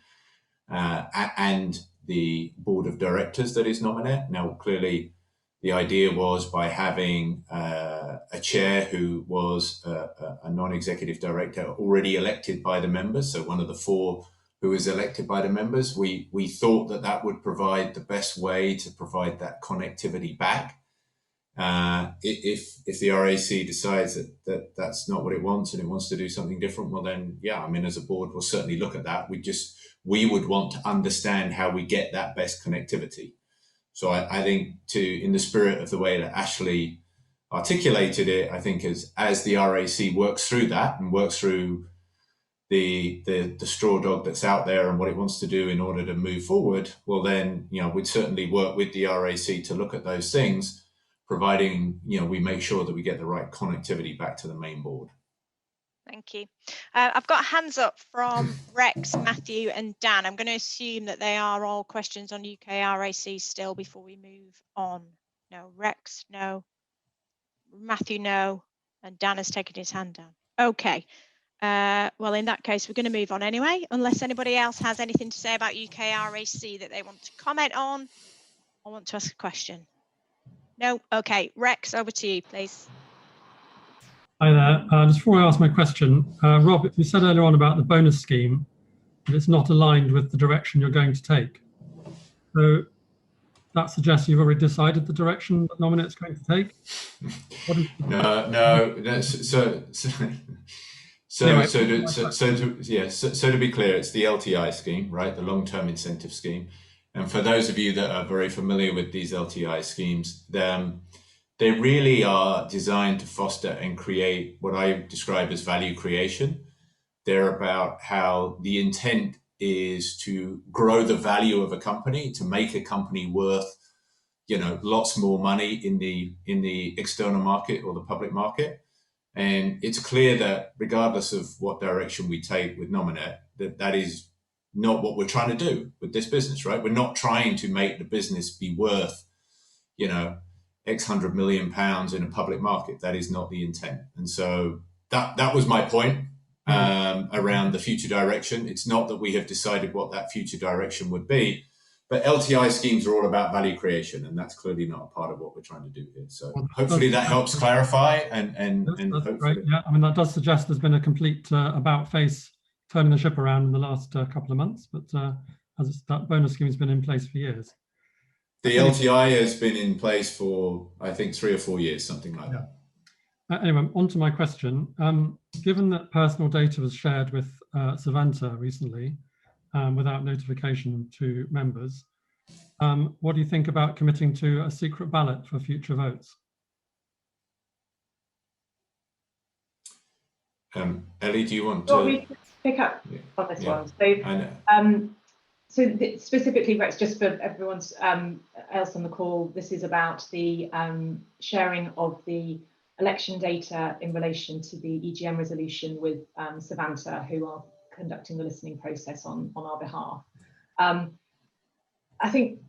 and the board of directors that is Nominet. Now, clearly, the idea was by having a chair who was a non-executive director already elected by the members, so one of the four who was elected by the members, we thought that would provide the best way to provide that connectivity back. If the RAC decides that that's not what it wants and it wants to do something different, well then, yeah, as a board, we'll certainly look at that. We would want to understand how we get that best connectivity. So I think in the spirit of the way that Ashley articulated it, I think as the RAC works through that and works through the straw dog that's out there and what it wants to do in order to move forward, well then, we'd certainly work with the RAC to look at those things, providing, we make sure that we get the right connectivity back to the main board. Thank you. I've got hands up from Rex, Matthew and Dan. I'm going to assume that they are all questions on UK RAC still before we move on. No, Rex, no. Matthew, no. And Dan has taken his hand down. Okay. Well, in that case, we're going to move on anyway, unless anybody else has anything to say about UK RAC that they want to comment on or want to ask a question. No? Okay. Rex, over to you, please. Hi there. Just before I ask my question, Rob, you said earlier on about the bonus scheme, that it's not aligned with the direction you're going to take. So that suggests you've already decided the direction that Nominet's going to take? No. So to be clear, it's the LTI scheme, right? The long-term incentive scheme. And for those of you that are very familiar with these LTI schemes, they really are designed to foster and create what I describe as value creation. They're about how the intent is to grow the value of a company, to make a company worth, lots more money in the external market or the public market. And it's clear that regardless of what direction we take with Nominet, that is not what we're trying to do with this business, right? We're not trying to make the business be worth, X £100 million in a public market. That is not the intent. And so that was my point around the future direction. It's not that we have decided what that future direction would be, but LTI schemes are all about value creation, and that's clearly not a part of what we're trying to do here. So hopefully that helps clarify and hopefully. Great. Yeah, I mean, that does suggest there's been a complete about face turning the ship around in the last couple of months, but that bonus scheme has been in place for years. The LTI has been in place for, I think, 3 or 4 years, something like that. Anyway, on to my question. Given that personal data was shared with Savanta recently without notification to members, what do you think about committing to a secret ballot for future votes? Ellie, do you want to? We pick up on this one. So specifically, Rex, just for everyone else on the call, this is about the sharing of the election data in relation to the EGM resolution with Savanta, who are conducting the listening process on our behalf. I think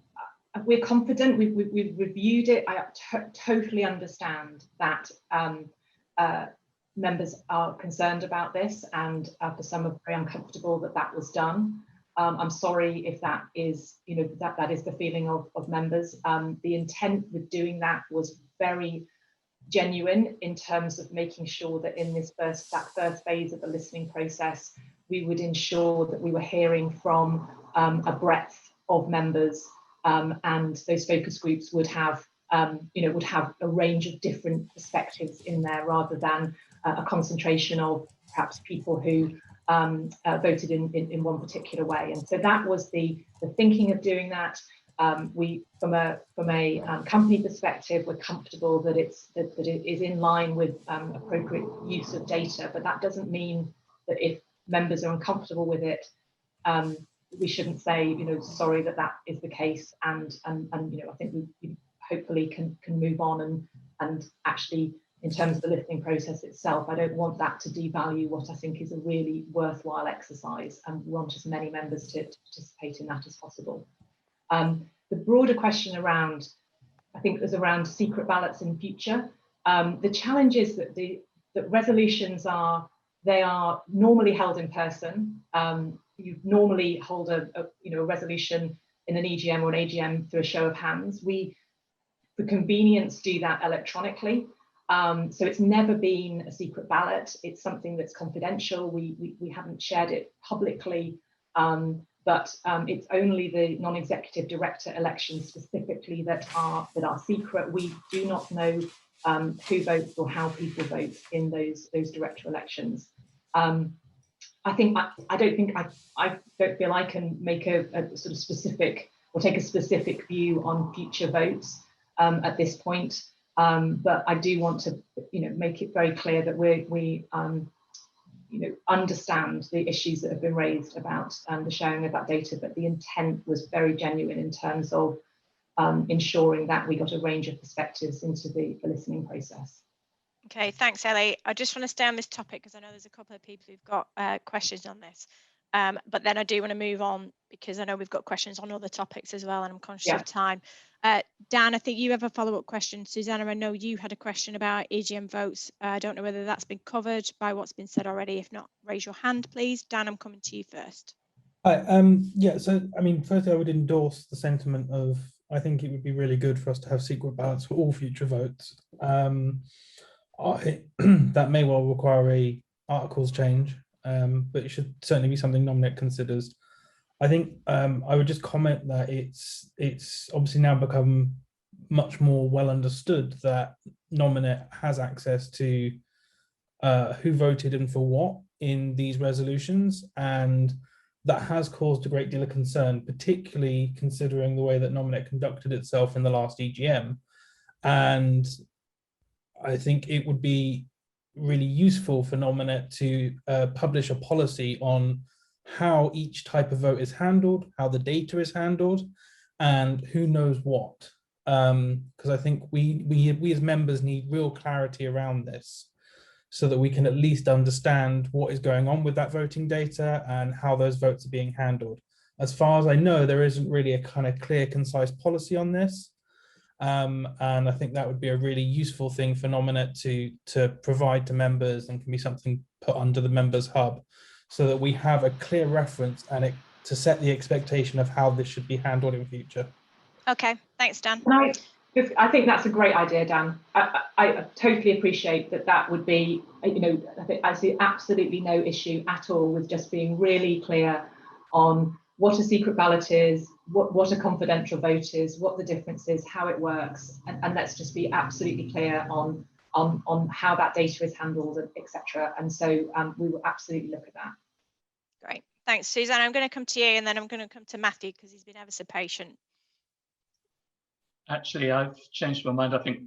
we're confident. We've reviewed it. I totally understand that members are concerned about this, and for some are very uncomfortable that was done. I'm sorry if that is, that is the feeling of members. The intent with doing that was very genuine in terms of making sure that in this first phase of the listening process, we would ensure that we were hearing from a breadth of members, and those focus groups would have, would have a range of different perspectives in there, rather than a concentration of perhaps people who voted in one particular way. And so that was the thinking of doing that. We, from a company perspective, we're comfortable that it is in line with appropriate use of data, but that doesn't mean that if members are uncomfortable with it, we shouldn't say, sorry that is the case, and I think we hopefully can move on and actually, in terms of the listening process itself, I don't want that to devalue what I think is a really worthwhile exercise, and want as many members to participate in that as possible. The broader question around, I think, was around secret ballots in future. The challenge is that that resolutions are normally held in person. You normally hold a resolution in an EGM or an AGM through a show of hands. We, for convenience, do that electronically. So it's never been a secret ballot. It's something that's confidential. We haven't shared it publicly, but it's only the non-executive director elections specifically that are secret. We do not know who votes or how people vote in those director elections. I don't feel I can make a sort of specific or take a specific view on future votes at this point. But I do want to, make it very clear that we understand the issues that have been raised about the sharing of that data, but the intent was very genuine in terms of ensuring that we got a range of perspectives into the listening process. Okay, thanks, Ellie. I just want to stay on this topic because I know there's a couple of people who've got questions on this. But then I do want to move on because I know we've got questions on other topics as well, and I'm conscious of time. Dan, I think you have a follow-up question. Susanna, I know you had a question about EGM votes. I don't know whether that's been covered by what's been said already. If not, raise your hand, please. Dan, I'm coming to you first. Hi, yeah, so I mean, firstly, I would endorse the sentiment of, I think it would be really good for us to have secret ballots for all future votes. That may well require a articles change, but it should certainly be something Nominet considers. I think I would just comment that it's obviously now become much more well understood that Nominet has access to who voted and for what in these resolutions, and that has caused a great deal of concern, particularly considering the way that Nominet conducted itself in the last EGM. And I think it would be really useful for Nominet to publish a policy on how each type of vote is handled, how the data is handled, and who knows what. Because I think we as members need real clarity around this, so that we can at least understand what is going on with that voting data and how those votes are being handled. As far as I know, there isn't really a kind of clear, concise policy on this. And I think that would be a really useful thing for Nominet to provide to members, and can be something put under the members hub, so that we have a clear reference and to set the expectation of how this should be handled in future. Okay, thanks, Dan. I think that's a great idea, Dan. I totally appreciate that. That would be, I see absolutely no issue at all with just being really clear on what a secret ballot is, what a confidential vote is, what the difference is, how it works, and let's just be absolutely clear on how that data is handled, etc. And so we will absolutely look at that. Great, thanks, Suzanne. I'm going to come to you, and then I'm going to come to Matthew, because he's been ever so patient. Actually, I've changed my mind. I think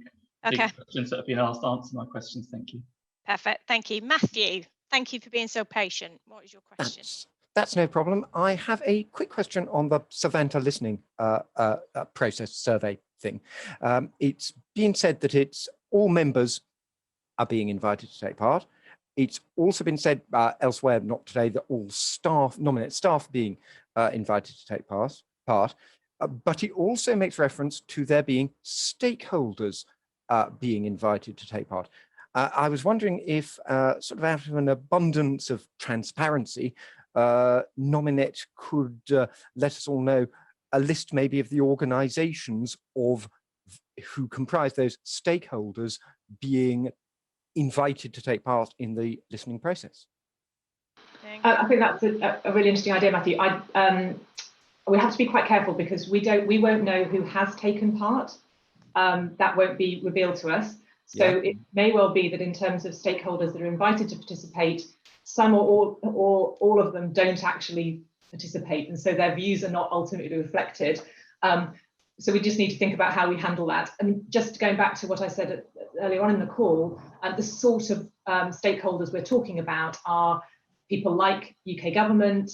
the questions that have been asked answer my questions. Thank you. Perfect. Thank you. Matthew, thank you for being so patient. What is your question? That's no problem. I have a quick question on the Savanta listening process survey thing. It's been said that it's all members are being invited to take part. It's also been said elsewhere, not today, that all staff, Nominet staff, being invited to take part. But it also makes reference to there being stakeholders being invited to take part. I was wondering if, sort of out of an abundance of transparency, Nominet could let us all know a list maybe of the organisations of who comprise those stakeholders being invited to take part in the listening process. I think that's a really interesting idea, Matthew. We have to be quite careful, because we won't know who has taken part. That won't be revealed to us. So it may well be that in terms of stakeholders that are invited to participate, some or all of them don't actually participate, and so their views are not ultimately reflected. So we just need to think about how we handle that. And just going back to what I said earlier on in the call, the sort of stakeholders we're talking about are people like UK government,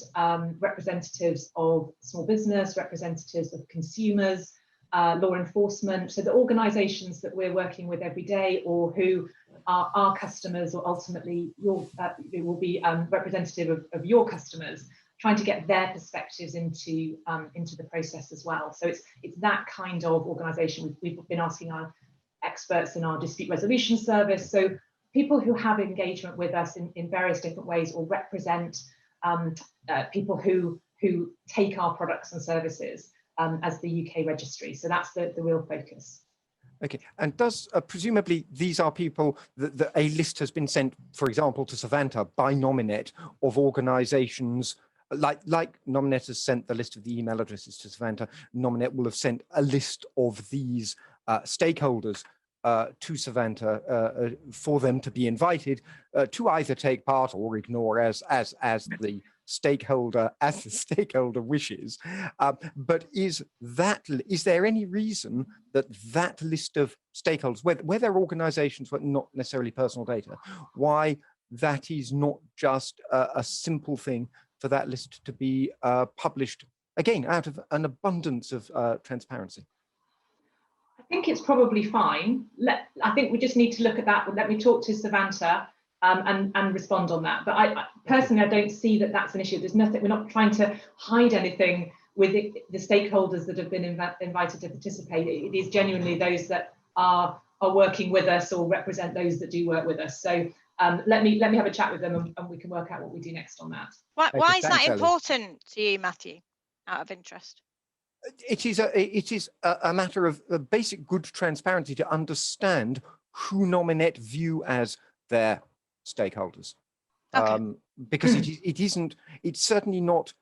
representatives of small business, representatives of consumers, law enforcement. So the organisations that we're working with every day, or who are our customers, or ultimately it will be representative of your customers, trying to get their perspectives into the process as well. So it's that kind of organisation. We've been asking our experts in our dispute resolution service, so people who have engagement with us in various different ways, or represent people who take our products and services as the UK registry. So that's the real focus. Okay, and does presumably these are people that a list has been sent, for example, to Savanta by Nominet of organisations like Nominet has sent the list of the email addresses to Savanta. Nominet will have sent a list of these stakeholders to Savanta for them to be invited to either take part or ignore as the stakeholder wishes. But is there any reason that list of stakeholders, where there are organisations but not necessarily personal data, why that is not just a simple thing for that list to be published, again, out of an abundance of transparency? I think it's probably fine. I think we just need to look at that. Let me talk to Savanta and respond on that. But I personally, I don't see that that's an issue. There's nothing, we're not trying to hide anything with the stakeholders that have been invited to participate. It is genuinely those that are working with us or represent those that do work with us. So let me have a chat with them, and we can work out what we do next on that. Why is that important to you, Matthew, out of interest? It is a matter of basic good transparency to understand who Nominet view as their stakeholders. Okay. Because it's certainly not,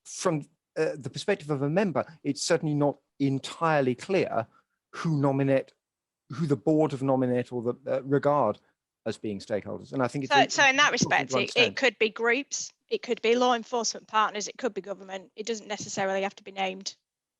from the perspective of a member, it's certainly not entirely clear who the board of Nominet or the regard as being stakeholders. And I think it's so in that respect, it it could be groups, it could be law enforcement partners, it could be government. It doesn't necessarily have to be named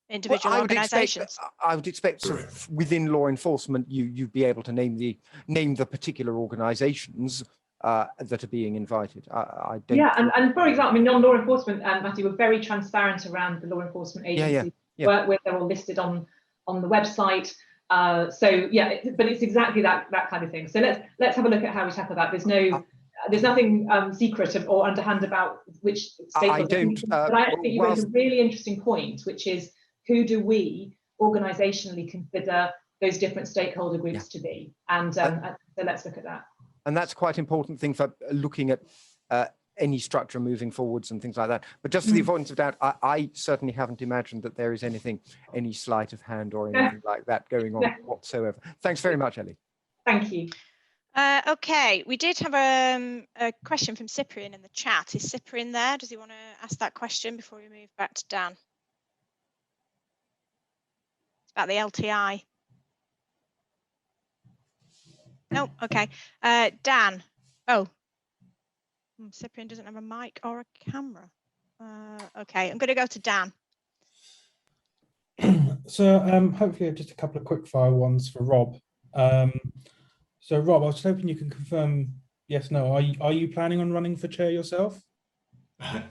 individual organisations. I would expect sort of within law enforcement, you'd be able to name the particular organisations that are being invited. I don't. Yeah, and for example, I mean, non-law enforcement, Matthew, we're very transparent around the law enforcement agencies work with. They're all listed on the website. So yeah, but it's exactly that kind of thing. So let's have a look at how we tackle that. There's nothing secret or underhand about which stakeholders. But I think you raise a really interesting point, which is who do we organisationally consider those different stakeholder groups to be? And so let's look at that. And that's quite an important thing for looking at any structure moving forwards and things like that. But just for the avoidance of doubt, I certainly haven't imagined that there is any sleight of hand or anything like that going on whatsoever. Thanks very much, Ellie. Thank you. Okay, we did have a question from Cyprian in the chat. Is Cyprian there? Does he want to ask that question before we move back to Dan? It's about the LTI. No, okay. Dan. Oh, Cyprian doesn't have a mic or a camera. Okay, I'm going to go to Dan. So hopefully just a couple of quick fire ones for Rob. So Rob, I was hoping you can confirm yes, no. Are you planning on running for chair yourself?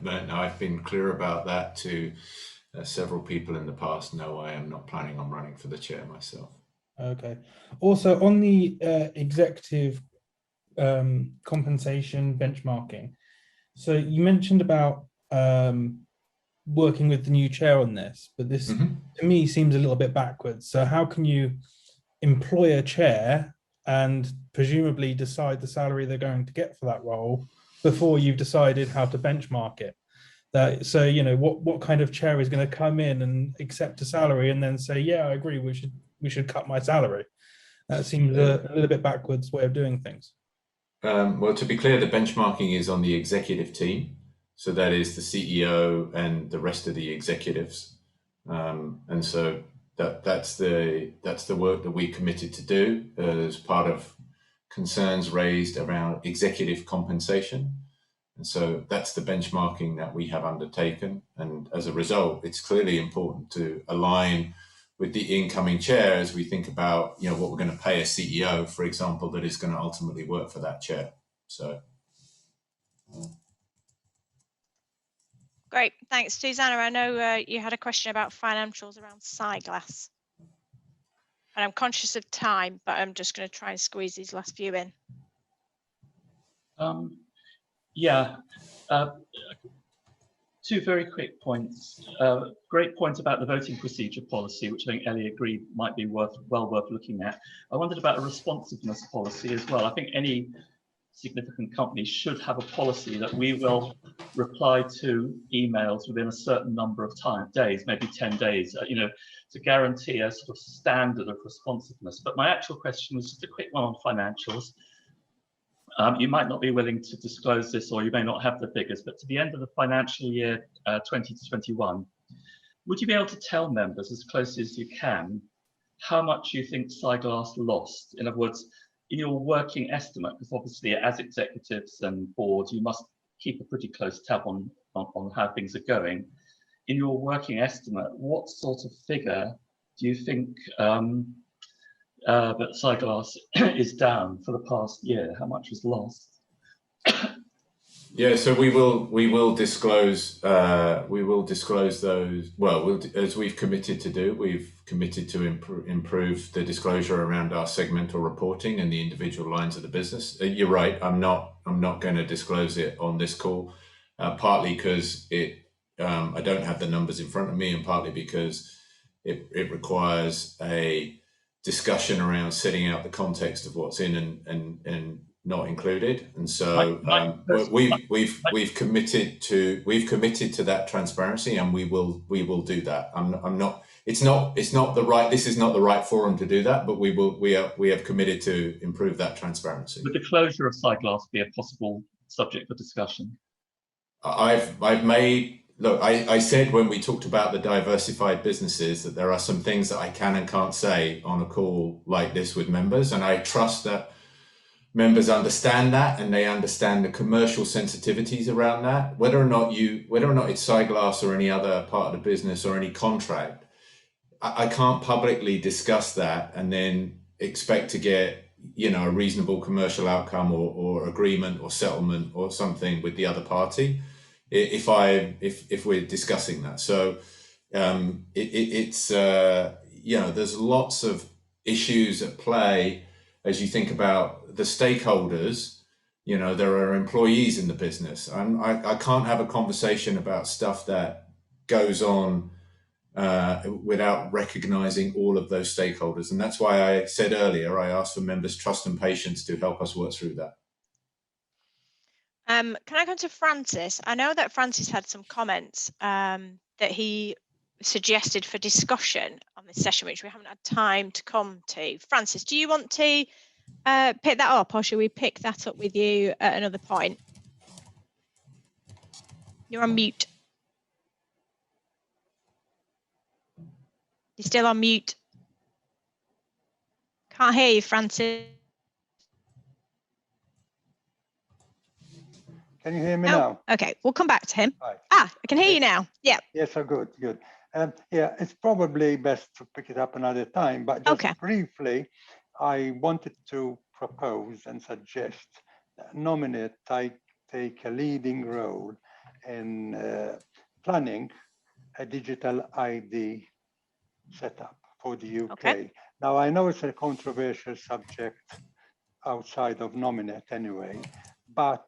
No, I've been clear about that to several people in the past. No, I am not planning on running for the chair myself. Okay. Also on the executive compensation benchmarking. So you mentioned about working with the new chair on this, but this to me seems a little bit backwards. So how can you employ a chair and presumably decide the salary they're going to get for that role before you've decided how to benchmark it? So you know what kind of chair is going to come in and accept a salary and then say, yeah, I agree, we should cut my salary. That seems a little bit backwards way of doing things. Well, to be clear, the benchmarking is on the executive team. So that is the CEO and the rest of the executives. And so that's the work that we committed to do as part of concerns raised around executive compensation. And so that's the benchmarking that we have undertaken. And as a result, it's clearly important to align with the incoming chair as we think about, you know, what we're going to pay a CEO, for example, that is going to ultimately work for that chair. So. Great, thanks. Susanna, I know you had a question about financials around Siglass. And I'm conscious of time, but I'm just going to try and squeeze these last few in. Yeah, two very quick points. Great point about the voting procedure policy, which I think Ellie agreed might be well worth looking at. I wondered about a responsiveness policy as well. I think any significant company should have a policy that we will reply to emails within a certain number of days, maybe 10 days, you know, to guarantee a sort of standard of responsiveness. But my actual question was just a quick one on financials. You might not be willing to disclose this, or you may not have the figures, but to the end of the financial year 20 to 21, would you be able to tell members as closely as you can how much you think Siglass lost? In other words, in your working estimate, because obviously as executives and boards, you must keep a pretty close tab on how things are going. In your working estimate, what sort of figure do you think that Siglass is down for the past year? How much was lost? Yeah, so we will disclose those. Well, as we've committed to do, we've committed to improve the disclosure around our segmental reporting and the individual lines of the business. You're right. I'm not going to disclose it on this call, partly because I don't have the numbers in front of me, and partly because it requires a discussion around setting out the context of what's in and not included, and so we've committed to that transparency, and we will do that. I'm not. It's not the right. This is not the right forum to do that, but we have committed to improve that transparency. Would the closure of Sightglass be a possible subject for discussion? I've made. Look, I said when we talked about the diversified businesses that there are some things that I can and can't say on a call like this with members, and I trust that members understand that, and they understand the commercial sensitivities around that. Whether or not it's Sightglass or any other part of the business or any contract, I can't publicly discuss that and then expect to get, you know, a reasonable commercial outcome or agreement or settlement or something with the other party if we're discussing that. So it's you know, there's lots of issues at play as you think about the stakeholders. You know, there are employees in the business. I can't have a conversation about stuff that goes on without recognizing all of those stakeholders. And that's why I said earlier, I asked for members' trust and patience to help us work through that. Can I come to Francis? I know that Francis had some comments that he suggested for discussion on this session, which we haven't had time to come to. Francis, do you want to pick that up, or should we pick that up with you at another point? You're on mute. You're still on mute. Can't hear you, Francis. Can you hear me now? Okay, we'll come back to him. Right. I can hear you now. Yeah. Yes, so good. Yeah, it's probably best to pick it up another time, but just briefly, I wanted to propose and suggest that Nominet take a leading role in planning a digital ID setup for the UK. Okay. Now, I know it's a controversial subject outside of Nominet anyway, but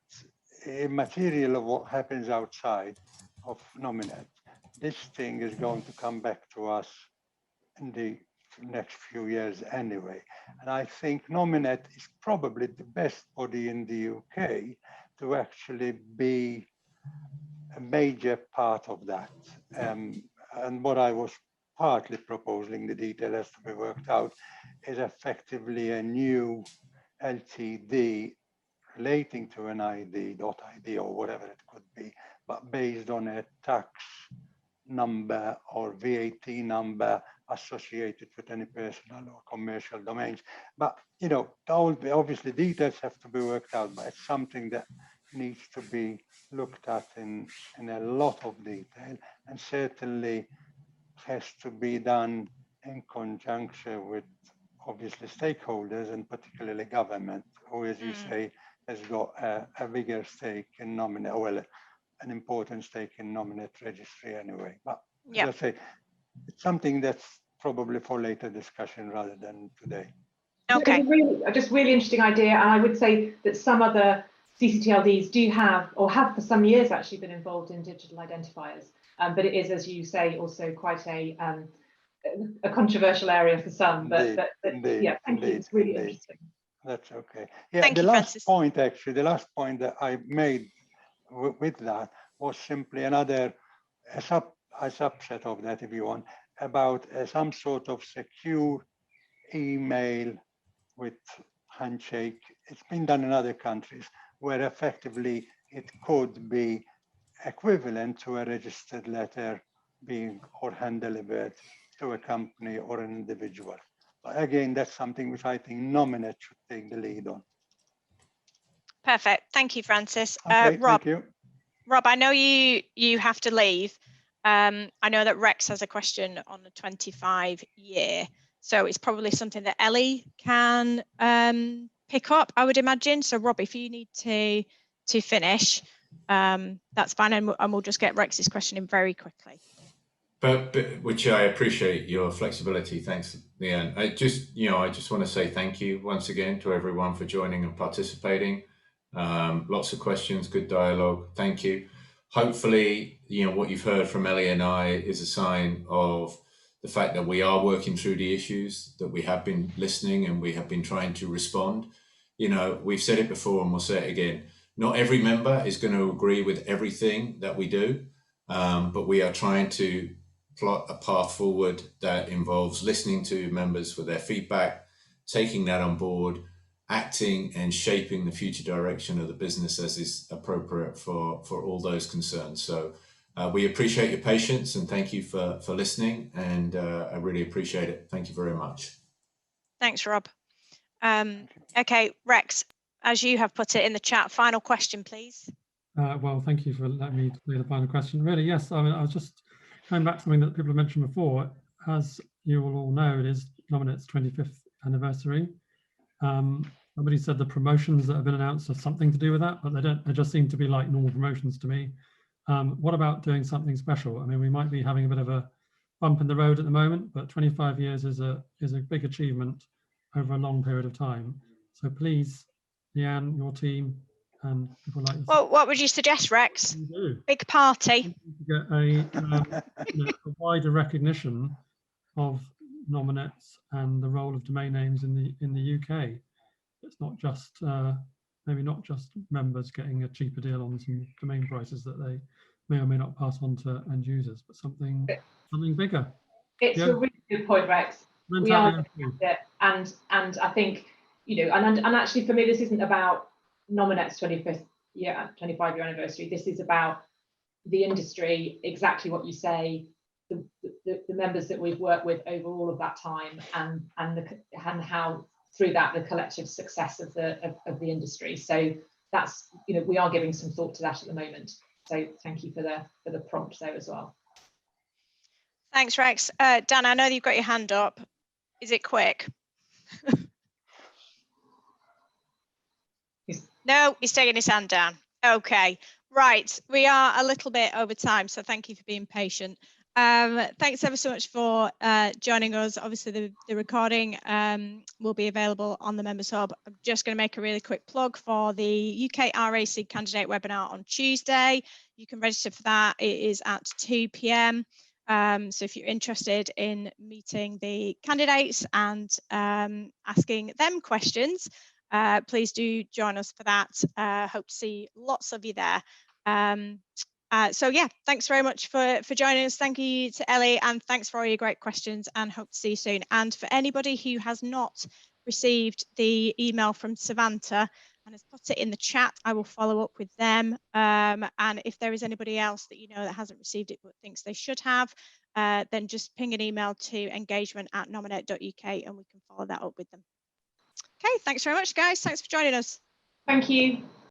immaterial of what happens outside of Nominet, this thing is going to come back to us in the next few years anyway. And I think Nominet is probably the best body in the UK to actually be a major part of that. And what I was partly proposing, the detail has to be worked out, is effectively a new LTD relating to an ID or whatever it could be, but based on a tax number or VAT number associated with any personal or commercial domains. But, you know, obviously details have to be worked out, but it's something that needs to be looked at in a lot of detail, and certainly has to be done in conjunction with obviously stakeholders, and particularly government, who, as you say, has got a bigger stake in Nominet, well, an important stake in Nominet registry anyway. But as I say, it's something that's probably for later discussion rather than today. Okay. Just really interesting idea, and I would say that some other CCTLDs do have, or have for some years actually, been involved in digital identifiers. But it is, as you say, also quite a controversial area for some. But yeah, thank you. It's really interesting. That's okay. Yeah, the last point that I made with that was simply another a subset of that, if you want, about some sort of secure email with handshake. It's been done in other countries where effectively it could be equivalent to a registered letter being or hand delivered to a company or an individual. But again, that's something which I think Nominet should take the lead on. Perfect. Thank you, Francis. Okay, Rob, thank you. Rob, I know you have to leave. I know that Rex has a question on the 25 year. So it's probably something that Ellie can pick up, I would imagine. So Rob, if you need to finish, that's fine, and we'll just get Rex's question in very quickly. But which I appreciate your flexibility. Thanks, Leanne. I just want to say thank you once again to everyone for joining and participating. Lots of questions, good dialogue. Thank you. Hopefully, what you've heard from Ellie and I is a sign of the fact that we are working through the issues, that we have been listening and we have been trying to respond. you know, we've said it before and we'll say it again. Not every member is going to agree with everything that we do, but we are trying to plot a path forward that involves listening to members for their feedback, taking that on board, acting and shaping the future direction of the business as is appropriate for all those concerned. So we appreciate your patience and thank you for listening, and I really appreciate it. Thank you very much. Thanks, Rob. Okay, Rex, as you have put it in the chat, final question, please. Well, thank you for letting me play the final question. Really, yes, I mean, I was just going back to something that people have mentioned before. As you will all know, it is Nominet's 25th anniversary. Somebody said the promotions that have been announced have something to do with that, but they don't. They just seem to be like normal promotions to me. What about doing something special? I mean, we might be having a bit of a bump in the road at the moment, but 25 years is a big achievement over a long period of time. So please, Leanne, your team, and people like yourself. Well, what would you suggest, Rex? Big party. Get a wider recognition of Nominets and the role of domain names in the UK. It's not just maybe not just members getting a cheaper deal on some domain prices that they may or may not pass on to end users, but something bigger. It's a really good point, Rex. We are looking at it, and I think, you know, and actually for me, this isn't about Nominet's 25th year, 25-year anniversary. This is about the industry, exactly what you say, the members that we've worked with over all of that time, and how through that the collective success of the industry. So that's, you know, we are giving some thought to that at the moment. So thank you for the prompt there as well. Thanks, Rex. Dan, I know you've got your hand up. Is it quick? No, he's taking his hand down. Okay, right. We are a little bit over time, so thank you for being patient. Thanks ever so much for joining us. Obviously, the recording will be available on the Members Hub. I'm just going to make a really quick plug for the UK RAC candidate webinar on Tuesday. You can register for that. It is at 2 p.m. So if you're interested in meeting the candidates and asking them questions, please do join us for that. Hope to see lots of you there. So yeah, thanks very much for joining us. Thank you to Ellie, and thanks for all your great questions, and hope to see you soon. And for anybody who has not received the email from Savanta and has put it in the chat, I will follow up with them. And if there is anybody else that you know that hasn't received it but thinks they should have, then just ping an email to engagement@nominet.uk and we can follow that up with them. Okay, thanks very much, guys. Thanks for joining us. Thank you.